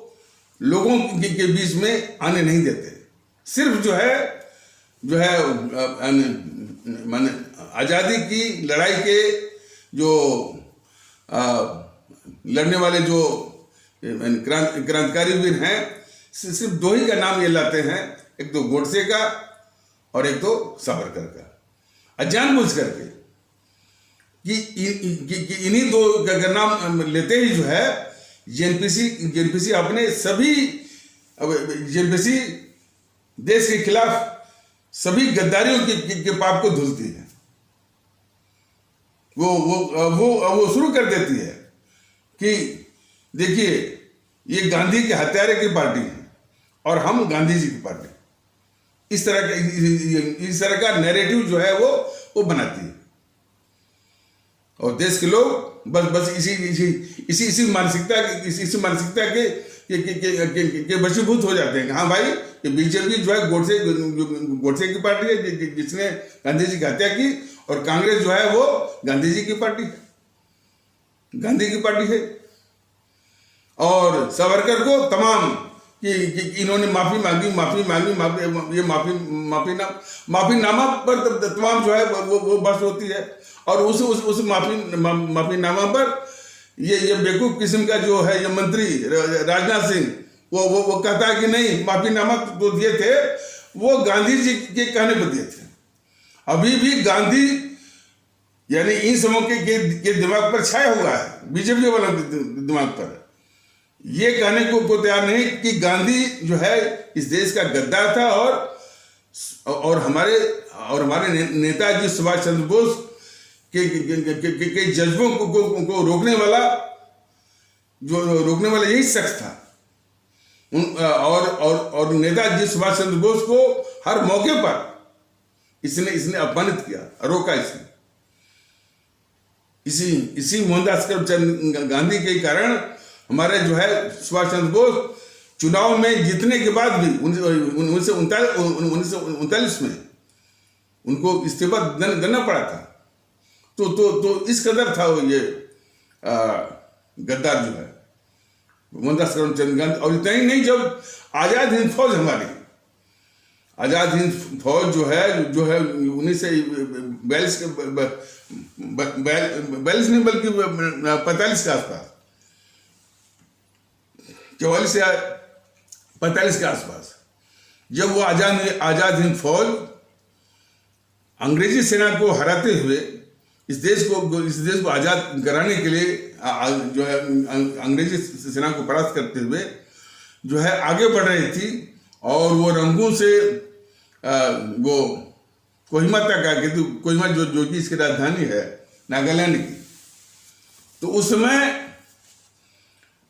लोगों के बीच में आने नहीं देते। सिर्फ जो है माने आज़ादी की लड़ाई के जो लड़ने वाले जो क्रांतिकारी वीर हैं, सिर्फ दो ही का नाम ये लाते हैं, एक तो गोडसे का और एक तो सावरकर का, जानबूझ करके कि इन्हीं दो का नाम लेते ही जो है जेएनपीसी अपने सभी जेएनपीसी देश के खिलाफ सभी गद्दारियों के पाप को धुलती है। वो शुरू कर देती है कि देखिए ये गांधी के हत्यारे की पार्टी है और हम गांधी जी की पार्टी, इस तरह का नैरेटिव जो है वो बनाती है। और देश के लोग बस इसी मानसिकता के वशीभूत हो जाते हैं कि हाँ भाई ये बीजेपी जो है गोडसे की पार्टी है जिसने गांधी जी की हत्या की, और कांग्रेस जो है वो गांधी जी की पार्टी है, गांधी की पार्टी है। और सावरकर को तमाम कि इन्होंने माफीनामा पर तमाम जो है वो बस होती है। और उस माफीनामा पर ये बेवकूफ किस्म का जो है ये मंत्री राजनाथ सिंह वो कहता है कि नहीं, माफीनामा तो दिए थे वो गांधी जी के कहने पर दिए थे। अभी भी गांधी यानी इन समूह के दिमाग पर छाया हुआ है, बीजेपी वाला दिमाग पर ये कहने को तैयार नहीं कि गांधी जो है इस देश का गद्दार था और हमारे नेताजी सुभाष चंद्र बोस के जज्बों को रोकने वाला यही शख्स था। और नेताजी सुभाष चंद्र बोस को हर मौके पर इसने अपमानित किया, रोका इसने। इसी मोहनदास करमचंद गांधी के कारण हमारे जो है सुभाष चंद्र बोस चुनाव में जीतने के बाद भी 1939 में उनको इस्तीफा देना पड़ा था। तो इस कदर था वो ये गद्दार जो है मोहनदास करमचंद गांधी। और इतना ही नहीं, जब आजाद हिंद फौज आजाद हिंद फौज जो है 1942 नहीं बल्कि 45 के आसपास, 44 या 45 के आसपास, जब वो आजाद हिंद फौज अंग्रेजी सेना को हराते हुए इस देश को आजाद कराने के लिए जो है अंग्रेजी सेना को परास्त करते हुए जो है आगे बढ़ रही थी। और वो रंगों से वो कोहिमा तक आ गए, तो कोहिमा जो कि इसकी राजधानी है नागालैंड की। तो उस समय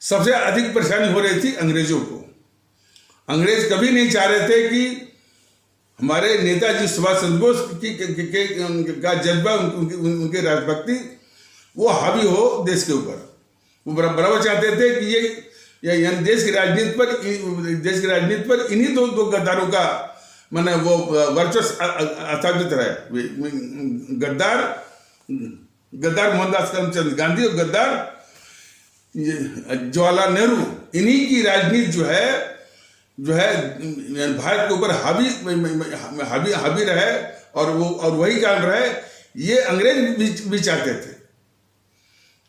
सबसे अधिक परेशानी हो रही थी अंग्रेजों को। अंग्रेज कभी नहीं चाह रहे थे कि हमारे नेताजी सुभाष चंद्र बोस का जज्बा, उनके राजभक्ति वो हावी हो देश के ऊपर। वो बराबर चाहते थे कि ये देश की राजनीति पर इन्हीं दो गद्दारों का माने वो वर्चस्व स्थापित रहे। गद्दार मोहनदास करमचंद गांधी और गद्दार जवाहरलाल नेहरू, इन्हीं की राजनीति जो है भारत के ऊपर हावी रहे, और वही कारण रहे, ये अंग्रेज भी चाहते थे।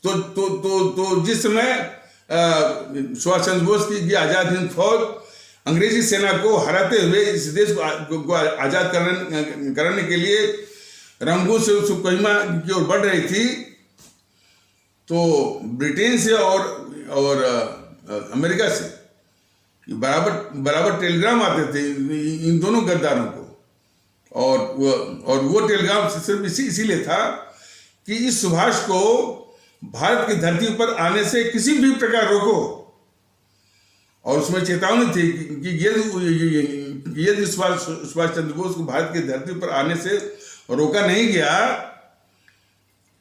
तो जिस समय सुभाष चंद्र बोस की आजाद हिंद फौज अंग्रेजी सेना को हराते हुए इस देश को आजाद कराने के लिए रंगून से कोहिमा की ओर बढ़ रही थी, तो ब्रिटेन से और अमेरिका से बराबर टेलीग्राम आते थे इन दोनों गद्दारों को। और वो टेलीग्राम सिर्फ इसीलिए था कि इस सुभाष को भारत की धरती पर आने से किसी भी प्रकार रोको, और उसमें चेतावनी थी कि यदि सुभाष चंद्र बोस को भारत की धरती पर आने से रोका नहीं गया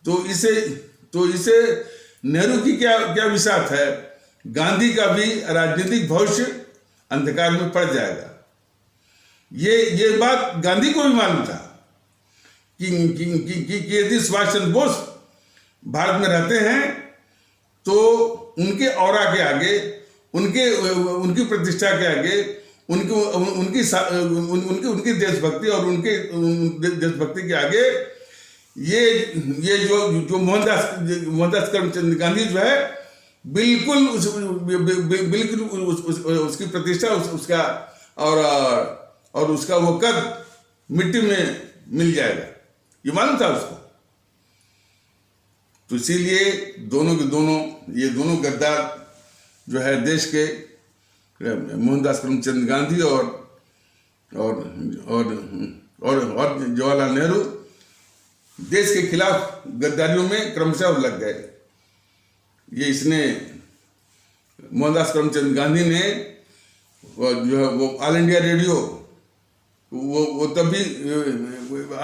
तो इसे नेहरू की क्या विसात है, गांधी का भी राजनीतिक भविष्य अंधकार में पड़ जाएगा। ये बात गांधी को भी मालूम था कि यदि सुभाष चंद्र बोस भारत में रहते हैं तो उनके औरा के आगे, उनकी प्रतिष्ठा के आगे, उनकी देशभक्ति और उनके देशभक्ति के आगे ये जो मोहनदास करमचंद गांधी जो है बिल्कुल उसकी प्रतिष्ठा, उसका और उसका वो कद मिट्टी में मिल जाएगा, ये मालूम था उसको। तो इसीलिए ये दोनों गद्दार जो है देश के मोहनदास करमचंद गांधी और जवाहरलाल नेहरू देश के खिलाफ गद्दारियों में क्रमशः लग गए। इसने मोहनदास करमचंद गांधी ने जो है वो ऑल इंडिया रेडियो वो तभी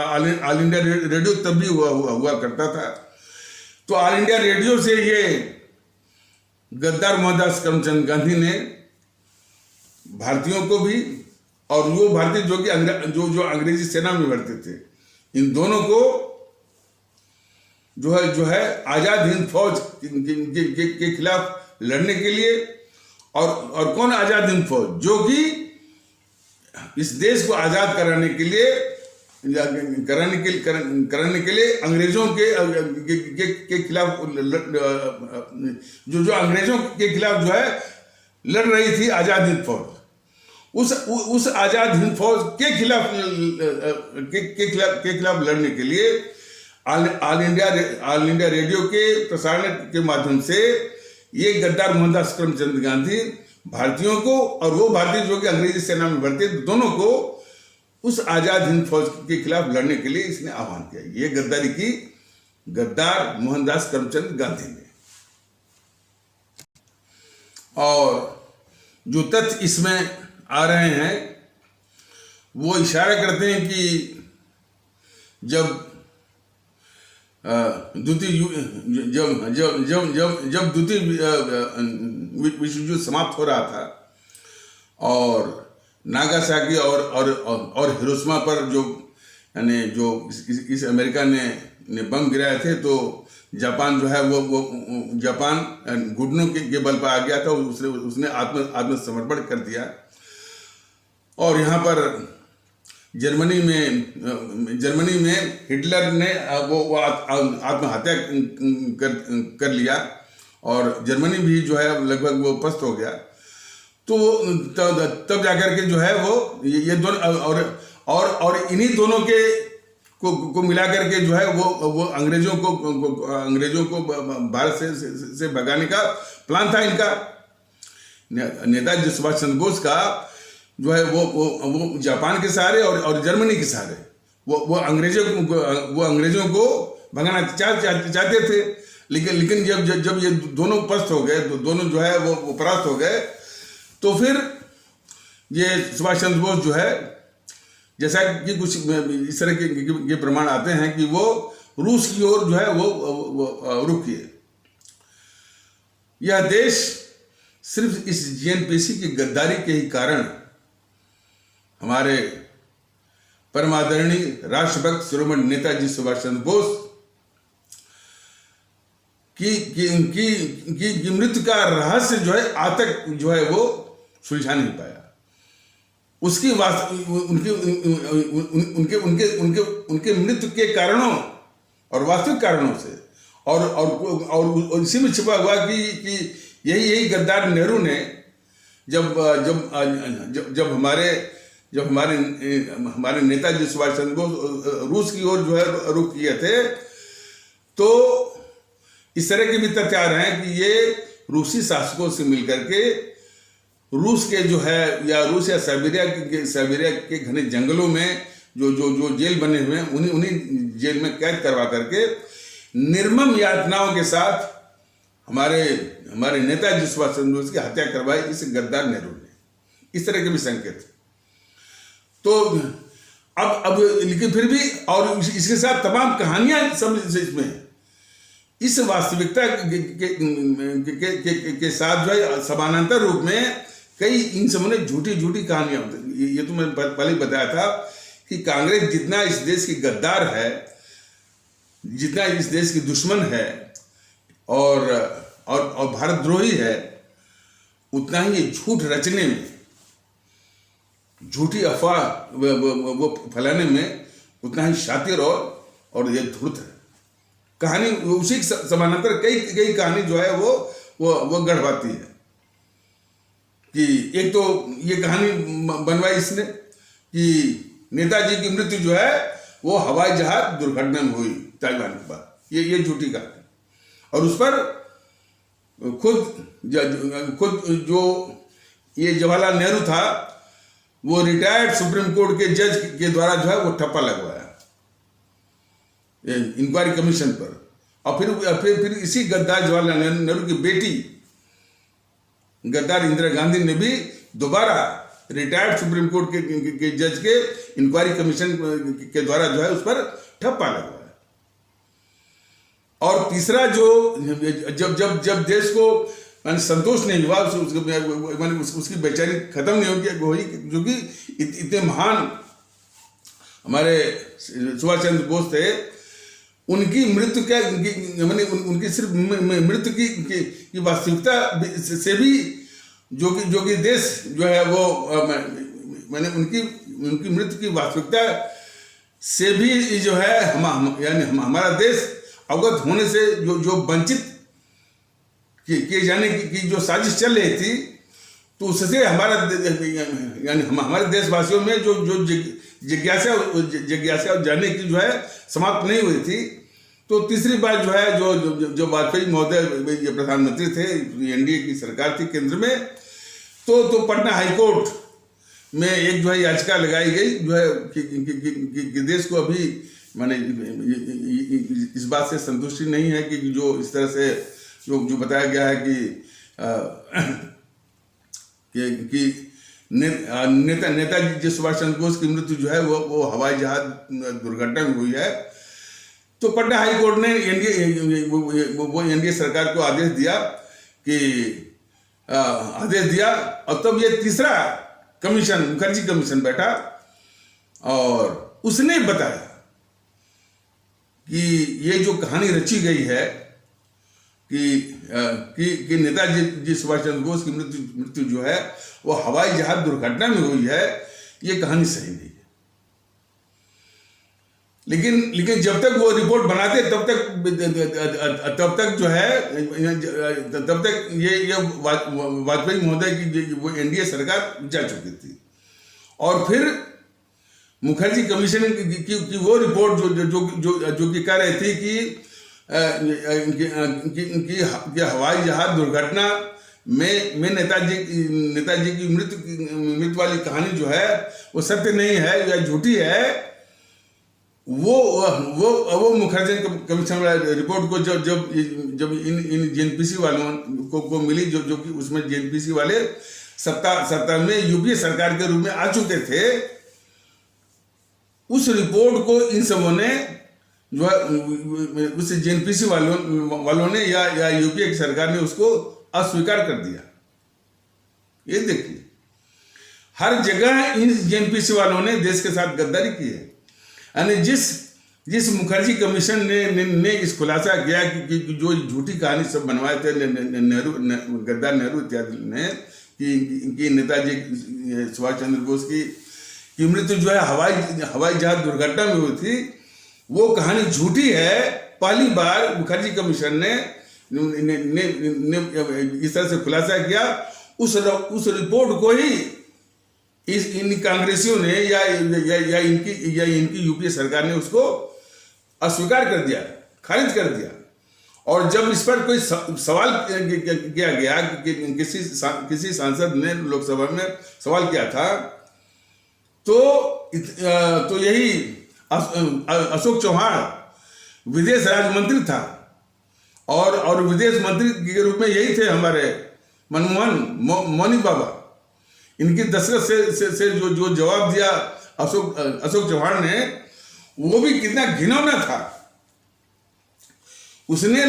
ऑल इंडिया रेडियो तभी हुआ करता था। तो ऑल इंडिया रेडियो से ये गद्दार मोहनदास करमचंद गांधी ने भारतीयों को भी, और वो भारतीय जो अंग्रेजी सेना में भर्ती थे, इन दोनों को जो है आजाद हिंद फौज के खिलाफ लड़ने के लिए, और कौन आजाद हिंद फौज, जो कि इस देश को आजाद कराने के लिए अंग्रेजों के खिलाफ जो अंग्रेजों के खिलाफ जो है लड़ रही थी आजाद हिंद फौज, उस आजाद हिंद फौज के खिलाफ लड़ने के लिए ऑल इंडिया रेडियो के प्रसारण के माध्यम से ये गद्दार मोहनदास करमचंद गांधी भारतीयों को, और वो भारतीय जो कि अंग्रेजी सेना में भर्ती, दोनों को उस आजाद हिंद फौज के खिलाफ लड़ने के लिए इसने आह्वान किया। ये गद्दारी की गद्दार मोहनदास करमचंद गांधी ने। और जो तथ्य इसमें आ रहे हैं वो इशारा करते हैं कि जब द्वितीय विश्व युद्ध समाप्त हो रहा था और नागासाकी और हिरोशिमा पर जो इस अमेरिका ने बम गिराए थे, तो जापान जो है वो जापान घुटनों के बल पर आ गया था। उसने आत्मसमर्पण कर दिया, और यहाँ पर जर्मनी में हिटलर ने वो आत्महत्या कर लिया, और जर्मनी भी जो है लगभग वो पस्त हो गया। तो तब जाकर के जो है वो ये दोनों और इन्हीं दोनों को मिला करके जो है वो अंग्रेजों को भारत से भगाने का प्लान था इनका। नेताजी सुभाष चंद्र बोस का जो है वो जापान के सहारे और जर्मनी के सहारे वो अंग्रेजों को भगाना चाहते थे। लेकिन जब ये दोनों पस्त हो गए, दोनों जो है वो परास्त हो गए, तो फिर ये सुभाष चंद्र बोस जो है, जैसा कि कुछ इस तरह के प्रमाण आते हैं कि वो रूस की ओर जो है वो रुख किए। यह देश सिर्फ इस जीएनपीसी की गद्दारी के ही कारण हमारे परमादरणीय राष्ट्रभक्त शिरोमणि नेताजी सुभाष चंद्र बोस की मृत्यु का रहस्य जो है आज तक जो है वो सुलझा नहीं पाया। उसकी उनके मृत्यु के कारणों और वास्तविक कारणों से और इसी में छिपा हुआ कि यही गद्दार नेहरू ने जब हमारे नेताजी सुभाष चंद्र बोस रूस की ओर जो है रुख किए थे, तो इस तरह के भी तथ्य आ रहे हैं कि ये रूसी शासकों से मिलकर के रूस के जो है या रूस या साइबेरिया के घने जंगलों में जो जेल बने हुए हैं उन्हीं जेल में कैद करवा करके निर्मम यातनाओं के साथ हमारे नेताजी सुभाष चंद्र बोस की हत्या करवाई इस गद्दार नेहरू ने। इस तरह के भी संकेत। तो अब लेकिन फिर भी और इसके साथ तमाम कहानियां सब इसमें इस वास्तविकता के साथ जो है समानांतर रूप में कई इन सब ने झूठी कहानियां। ये तो मैं पहले ही बताया था कि कांग्रेस जितना इस देश की गद्दार है, जितना इस देश की दुश्मन है और भारतद्रोही है, उतना ही ये झूठ रचने में, झूठी अफवाह वो फैलाने में उतना ही शातिर और ये धूर्त है। कहानी उसी समानांतर कई कहानी जो है वो गढ़वाती है कि एक तो ये कहानी बनवाई इसने कि नेताजी की मृत्यु जो है वो हवाई जहाज दुर्घटना में हुई तालिबान के बाद। ये झूठी कहानी। और उस पर खुद जो ये जवाहरलाल नेहरू था वो रिटायर्ड सुप्रीम कोर्ट के जज के द्वारा जो है वो ठप्पा लगवाया इंक्वायरी कमीशन पर। और फिर इसी गद्दार जवाहरलाल नेहरू की बेटी गद्दार इंदिरा गांधी ने भी दोबारा रिटायर्ड सुप्रीम कोर्ट के जज के इंक्वायरी कमीशन के द्वारा जो है उस पर ठप्पा लगवाया। और तीसरा जो जब देश को संतोष नहीं हुआ, उसकी बेचैनी खत्म नहीं हुई, जो कि इतने महान हमारे सुभाष चंद्र बोस थे, उनकी मृत्यु क्या उनकी सिर्फ मृत्यु की वास्तविकता से भी जो कि देश जो है वो मैंने उनकी मृत्यु की वास्तविकता से भी जो है यानी हमारा देश अवगत होने से जो वंचित किए जाने की जो साजिश चल रही थी, तो उससे हमारा यानी हमारे देशवासियों में जो जिज्ञासा जानने की जो है समाप्त नहीं हुई थी। तो तीसरी बात जो है जो वाजपेयी महोदय ये प्रधानमंत्री थे, एनडीए की सरकार थी केंद्र में, तो पटना हाईकोर्ट में एक जो है याचिका लगाई गई जो है कि देश को अभी माने इस बात से संतुष्टि नहीं है कि जो इस तरह से जो बताया गया है कि नेताजी सुभाष चंद्र बोस की मृत्यु जो है वो हवाई जहाज दुर्घटना में हुई है। तो पटना हाई कोर्ट ने एनडीए सरकार को आदेश दिया और तब ये तीसरा कमीशन, मुखर्जी कमीशन बैठा और उसने बताया कि ये जो कहानी रची गई है कि नेताजी सुभाष चंद्र बोस की मृत्यु जो है वो हवाई जहाज दुर्घटना में हुई है, ये कहानी सही नहीं है। लेकिन जब तक वो रिपोर्ट बनाते तब तक जो है तब तक ये वाजपेयी महोदय की वो एनडीए सरकार जा चुकी थी। और फिर मुखर्जी कमीशन की वो रिपोर्ट जो कि कह रही थी कि हवाई जहाज दुर्घटना में नेताजी की मृत्यु वाली कहानी जो है वो सत्य नहीं है या झूठी है, वो मुखर्जी कमीशन वाला रिपोर्ट को जब इन जेएनपीसी वालों को मिली, जो कि उसमें जेएनपीसी वाले सत्ता में यूपीए सरकार के रूप में आ चुके थे, उस रिपोर्ट को इन सबों ने जो है उस जेएनपीसी वालों ने या यूपीए की सरकार ने उसको अस्वीकार कर दिया। ये देखिए, हर जगह इन जेएनपीसी वालों ने देश के साथ गद्दारी की है। यानी जिस मुखर्जी कमीशन ने इस खुलासा किया कि जो झूठी कहानी सब बनवाए थे गद्दार नेहरू इत्यादि ने कि नेताजी सुभाष चंद्र बोस की मृत्यु जो है हवाई जहाज दुर्घटना में हुई थी, वो कहानी झूठी है। पहली बार मुखर्जी कमीशन ने इस तरह से खुलासा किया। उस रिपोर्ट को ही इन कांग्रेसियों ने या इनकी यूपीए सरकार ने उसको अस्वीकार कर दिया, खारिज कर दिया। और जब इस पर कोई सवाल किया गया कि किसी सांसद ने लोकसभा में सवाल किया था, तो यही अशोक चौहान विदेश राज्य मंत्री था और विदेश मंत्री के रूप में यही थे हमारे मनमोहन मौनी बाबा। इनकी दशरथ से जो जवाब दिया अशोक चौहान ने, वो भी कितना घिनौना था। उसने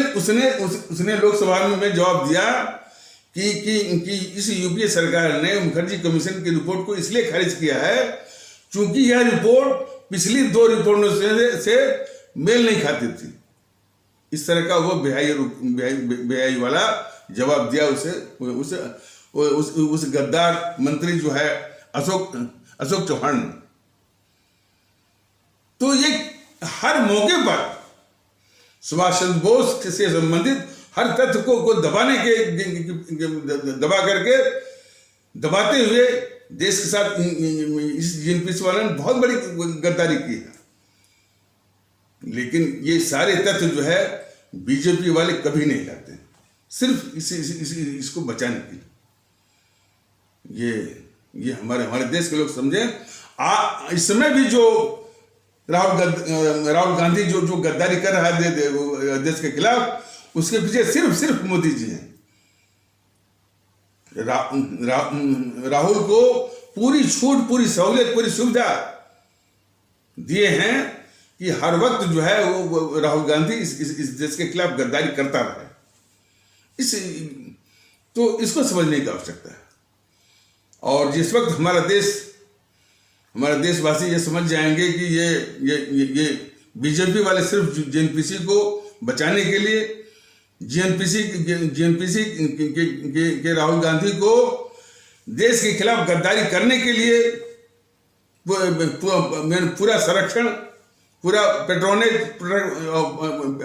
लोकसभा में जवाब दिया कि इस यूपीए सरकार ने मुखर्जी कमीशन की रिपोर्ट को इसलिए खारिज किया है क्योंकि यह रिपोर्ट पिछली 2 रिपोर्टों से मेल नहीं खाती थी। इस तरह का वो बेहाई वाला जवाब दिया उस गद्दार मंत्री जो है अशोक चौहान ने। तो ये हर मौके पर सुभाष चंद्र बोस से संबंधित हर तथ्य को दबाते हुए देश के साथ इस जेएनपीसी वालों ने बहुत बड़ी गद्दारी की है। लेकिन ये सारे तथ्य जो है बीजेपी वाले कभी नहीं लाते, सिर्फ इसको बचाने के लिए। ये हमारे देश के लोग समझे। इस समय भी जो राहुल गांधी जो गद्दारी कर रहा है देश के खिलाफ, उसके पीछे सिर्फ मोदी जी हैं। राहुल को पूरी छूट, पूरी सहूलियत, पूरी सुविधा दिए हैं कि हर वक्त जो है वो राहुल गांधी इस देश के खिलाफ गद्दारी करता रहे। तो इसको समझने की आवश्यकता है। और जिस वक्त हमारा देशवासी ये समझ जाएंगे कि ये बीजेपी वाले सिर्फ जेएनपीसी को बचाने के लिए, जेएनपीसी के राहुल गांधी को देश के खिलाफ गद्दारी करने के लिए पूरा संरक्षण, पूरा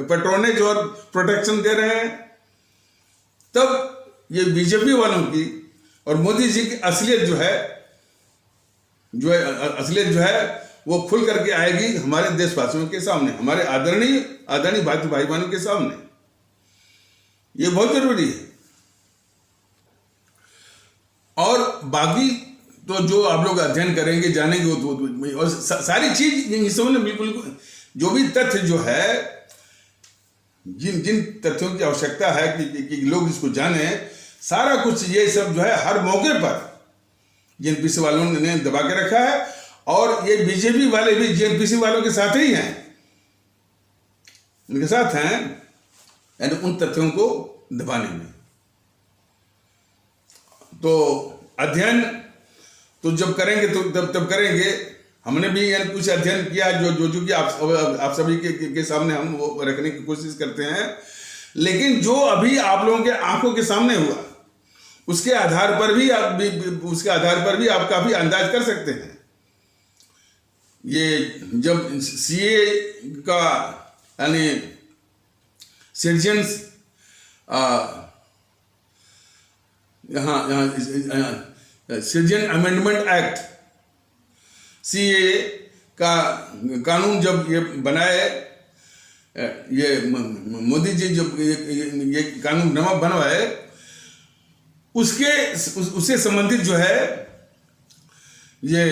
पेट्रोनेज और प्रोटेक्शन दे रहे हैं, तब ये बीजेपी वालों की और मोदी जी की असलियत जो है वो खुल करके आएगी हमारे देशवासियों के सामने, हमारे आदरणीय भाई बहनों के सामने। ये बहुत जरूरी है। और बाकी तो जो आप लोग अध्ययन करेंगे, जानेंगे, और सारी चीज इन सबों ने बिल्कुल जो भी तथ्य जो है, जिन तथ्यों की आवश्यकता है कि लोग इसको जाने, सारा कुछ ये सब जो है हर मौके पर जेएनपीसी वालों ने दबा के रखा है। और ये बीजेपी वाले भी जेएनपीसी वालों के साथ ही हैं, उनके साथ हैं, यानी उन तथ्यों को दबाने में। तो अध्ययन तो जब करेंगे तो तब करेंगे। हमने भी यानी कुछ अध्ययन किया जो कि आप सभी के सामने हम वो रखने की कोशिश करते हैं। लेकिन जो अभी आप लोगों के आंखों के सामने हुआ, उसके आधार पर भी आप काफी अंदाज कर सकते हैं। ये जब सीए का यानी citizens citizen amendment act, CA का कानून जब ये बनाए, ये मोदी जी जब ये कानून नवा बनवाए, उससे संबंधित जो है ये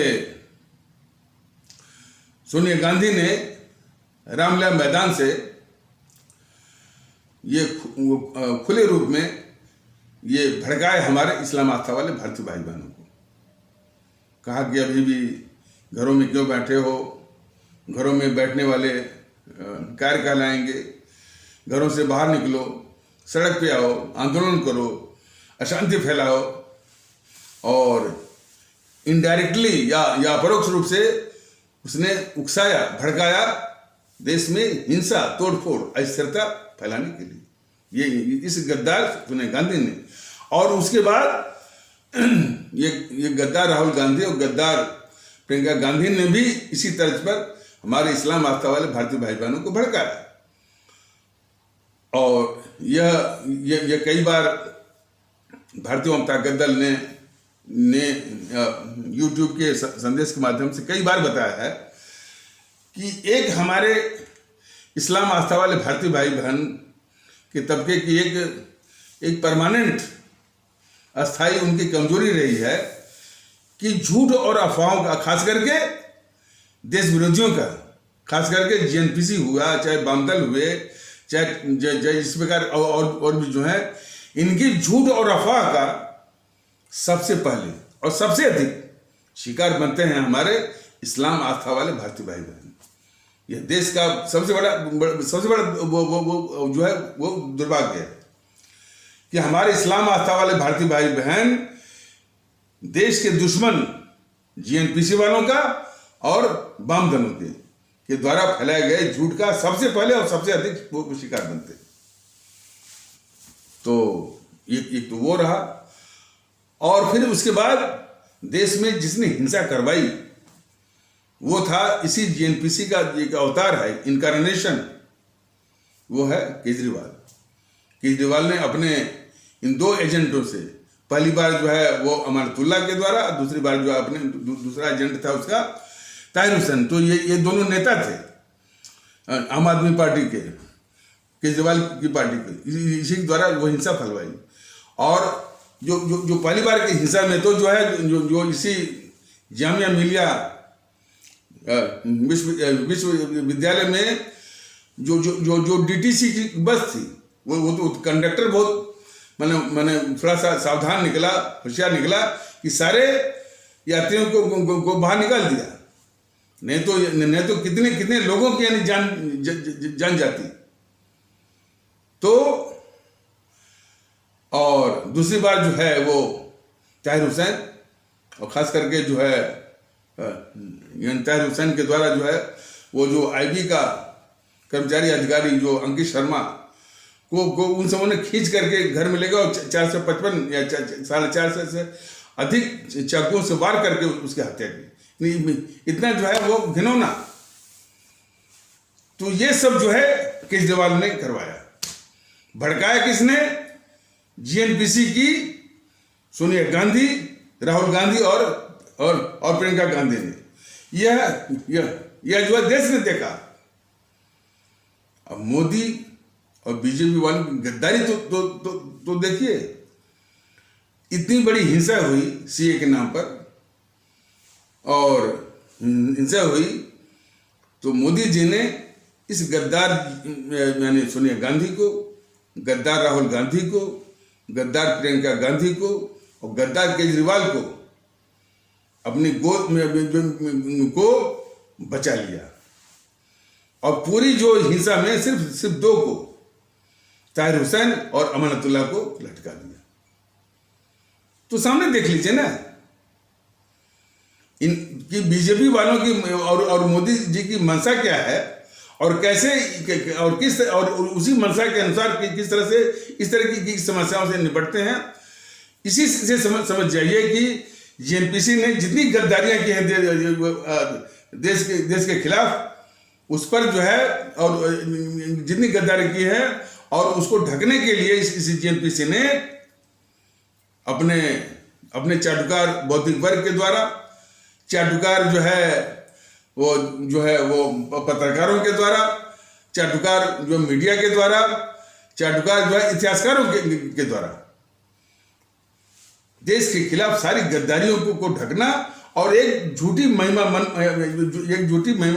सोनिया गांधी ने रामलीला मैदान से ये खुले रूप में ये भड़काए हमारे इस्लाम आस्था वाले भारतीय भाई बहनों को। कहा कि अभी भी घरों में क्यों बैठे हो, घरों में बैठने वाले कार कहलाएंगे, घरों से बाहर निकलो, सड़क पे आओ, आंदोलन करो, अशांति फैलाओ। और इनडायरेक्टली या परोक्ष रूप से उसने उकसाया, भड़काया देश में हिंसा, तोड़फोड़, अस्थिरता फैलाने के लिए। ये इस गद्दार सोनिया गांधी ने, और उसके बाद ये गद्दार राहुल गांधी और गद्दार प्रियंका गांधी ने भी इसी तर्ज पर हमारे इस्लाम आस्था वाले भारतीय भाई बहनों को भड़काया। और यह कई बार भारतीय जनता दल ने यूट्यूब के संदेश के माध्यम से कई बार बताया है कि एक हमारे इस्लाम आस्था वाले भारतीय भाई बहन के तबके की एक परमानेंट अस्थाई उनकी कमजोरी रही है कि झूठ और अफवाहों का, खास करके देश विरोधियों का, खास करके जीएनपीसी हुआ, चाहे वामदल हुए, चाहे इस प्रकार और भी जो है, इनकी झूठ और अफवाह का सबसे पहले और सबसे अधिक शिकार बनते हैं हमारे इस्लाम आस्था वाले भारतीय भाई बहन। यह देश का सबसे बड़ा वो जो है वो दुर्भाग्य है कि हमारे इस्लाम आस्था वाले भारतीय भाई बहन देश के दुश्मन जीएनपीसी वालों का और वाम दलों के द्वारा फैलाए गए झूठ का सबसे पहले और सबसे अधिक वो शिकार बनते। तो एक तो वो रहा, और फिर उसके बाद देश में जिसने हिंसा करवाई वो था इसी जीएनपीसी का एक अवतार है, इनकारनेशन, वो है केजरीवाल। केजरीवाल ने अपने इन दो एजेंटों से, पहली बार जो है वो अमानतुल्ला के द्वारा, दूसरी बार जो अपने दूसरा एजेंट था उसका ताहिर हुसैन। तो ये दोनों नेता थे आम आदमी पार्टी के, केजरीवाल की पार्टी के, इसी के द्वारा वो हिंसा फैलवाई। और जो पहली बार की हिंसा में तो जो है जो इसी जामिया मिलिया विश्वविद्यालय में जो डीटीसी की बस थी, वो तो कंडक्टर बहुत मैंने थोड़ा सा सावधान निकला, होशियार निकला कि सारे यात्रियों को बाहर निकाल दिया, नहीं तो कितने लोगों की यानी जान जाती। तो और दूसरी बार जो है वो ताहिर हुसैन, और खास करके जो है ताहिर हुसैन के द्वारा जो है वो जो आईबी का कर्मचारी अधिकारी जो अंकित शर्मा को उन सबों ने खींच करके घर में ले गया और 455 या 450 से अधिक चाकुओं से वार करके उसकी हत्या की। इतना जो है वो घिनौना। तो ये सब जो है केजरीवाल ने करवाया। भड़काया किसने? जीएनपीसी की सोनिया गांधी, राहुल गांधी और प्रियंका गांधी ने। यह जो है देश ने देखा। अब मोदी और बीजेपी वालों की गद्दारी तो देखिए, इतनी बड़ी हिंसा हुई सीए के नाम पर, और हिंसा हुई तो मोदी जी ने इस गद्दार यानी सोनिया गांधी को, गद्दार राहुल गांधी को, गद्दार प्रियंका गांधी को और गद्दार केजरीवाल को अपनी गोद में को बचा लिया। और पूरी जो हिंसा में सिर्फ दो को, ताहिर हुसैन और अमानतुल्लाह को लटका दिया। तो सामने देख लीजिए ना इनकी बीजेपी वालों की और मोदी जी की मंशा क्या है, और कैसे और उसी मंशा के अनुसार किस तरह से इस तरह की समस्याओं से निपटते हैं। इसी से समझ जाइए कि जीएनपीसी ने जितनी गद्दारियां की हैं देश के खिलाफ, उस पर जो है और जितनी गद्दारी की है, और उसको ढकने के लिए इस जीएनपीसी ने अपने चाटुकार बौद्धिक वर्ग के द्वारा, चाटुकार जो है वो पत्रकारों के द्वारा, चाटुकार जो मीडिया के द्वारा, चाटुकार जो है इतिहासकारों के द्वारा देश के खिलाफ सारी गद्दारियों को ढकना और एक झूठी महिमा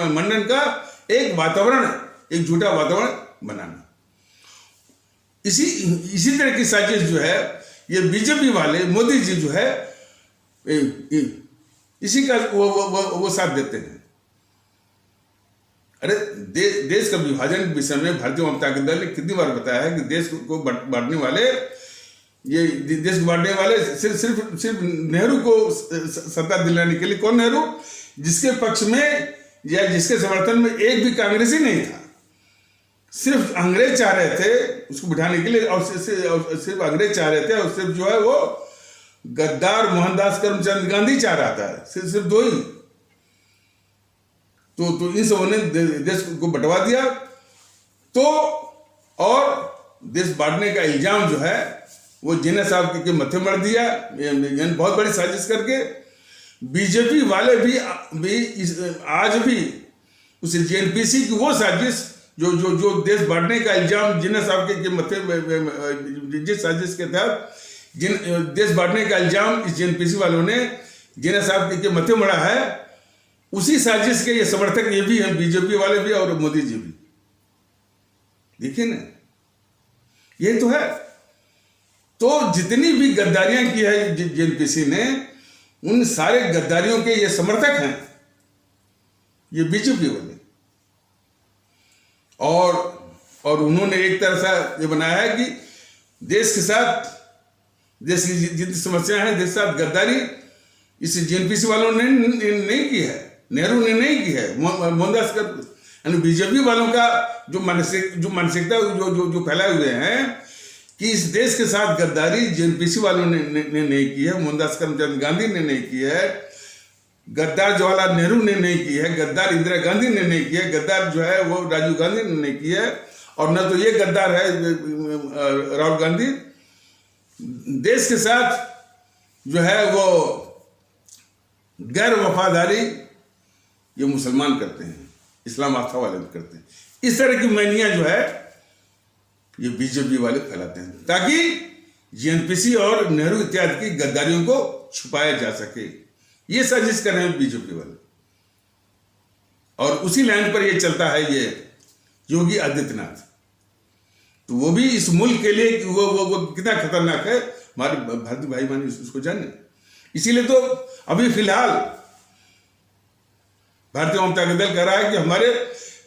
मंडन का एक वातावरण, एक झूठा वातावरण बनाना। इसी तरह की साजिश जो है ये बीजेपी वाले, मोदी जी जो है इसी का वो साथ देते हैं। अरे देश का विभाजन के विषय में भारतीय जनता दल ने कितनी बार बताया है कि देश को बांटने वाले, ये देश को बांटने वाले सिर्फ नेहरू को सत्ता दिलाने के लिए। कौन नेहरू? जिसके पक्ष में या जिसके समर्थन में एक भी कांग्रेसी नहीं था। सिर्फ अंग्रेज चाह रहे थे उसको बिठाने के लिए, और सिर्फ अंग्रेज चाह रहे थे, और सिर्फ जो है वो गद्दार मोहनदास करमचंद गांधी चाह रहा था, सिर्फ दो ही। तो इन सबों ने देश को बंटवा दिया। तो और देश बांटने का इल्जाम जो है वो जिन्ना साहब के मत्थे मर दिया, बहुत बड़ी साजिश करके। बीजेपी वाले भी आज भी उस जेएनपीसी की वो साजिश जो देश बांटने का इल्जाम जिन्ना साहब के मत्थे, जिस साजिश के तहत देश बांटने का इल्जाम इस जेएनपीसी वालों ने जिन्ना साहब के मत्थे मरा है, उसी साजिश के ये समर्थक ये भी हैं, बीजेपी वाले भी और मोदी जी भी। देखिए ना, ये तो है। तो जितनी भी गद्दारियां की है जेएनपीसी ने, उन सारे गद्दारियों के ये समर्थक हैं ये बीजेपी वाले। और उन्होंने एक तरह से ये बनाया है कि देश के साथ, देश की जितनी समस्याएं हैं, देश के साथ गद्दारी इस जेएनपीसी वालों ने नहीं की है, नेहरू ने नहीं की है, मोहनदास कर, यानी बीजेपी वालों का जो मानसिकता जो फैलाए हुए हैं कि इस देश के साथ गद्दारी जेएनपीसी वालों ने नहीं की है, मोहनदास करमचंद गांधी ने नहीं की है, गद्दार जवाहरलाल नेहरू ने नहीं की है, गद्दार इंदिरा गांधी ने नहीं की है, गद्दार जो है वो राजीव गांधी ने नहीं की है, और न तो ये गद्दार है राहुल गांधी। देश के साथ जो है वो गैर वफादारी ये मुसलमान करते हैं, इस्लाम आस्था वाले भी करते हैं। इस तरह की मैनियां जो है ये बीजेपी वाले फैलाते हैं ताकि जेएनपीसी और नेहरू इत्यादि की गद्दारियों को छुपाया जा सके। ये साजिश कर रहे हैं बीजेपी वाले, और उसी लाइन पर ये चलता है ये योगी आदित्यनाथ। तो वो भी इस मुल्क के लिए वो कितना खतरनाक है, हमारे भारतीय भाई बहन उसको जाने। इसीलिए तो अभी फिलहाल भारतीय जनता दल कह रहा है कि हमारे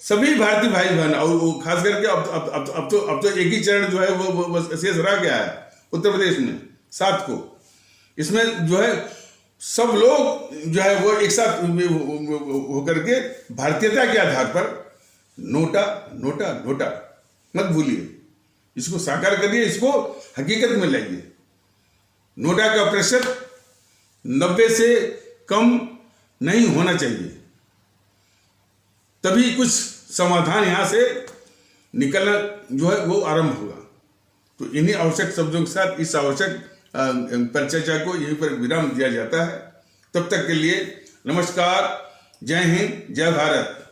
सभी भारतीय भाई बहन, और खास करके अब तो एक ही चरण जो है वो शेष रह गया है उत्तर प्रदेश में 7 को। इसमें जो है सब लोग जो है वो एक साथ होकर के भारतीयता के आधार पर नोटा नोटा नोटा मत भूलिए, इसको साकार करिए, इसको हकीकत में लाइए। नोटा का प्रतिशत 90 से कम नहीं होना चाहिए, तभी कुछ समाधान यहां से निकलना जो है वो आरंभ होगा। तो इन्हीं आवश्यक शब्दों के साथ इस आवश्यक परिचर्चा को यहीं पर विराम दिया जाता है। तब तक के लिए नमस्कार, जय हिंद, जय भारत।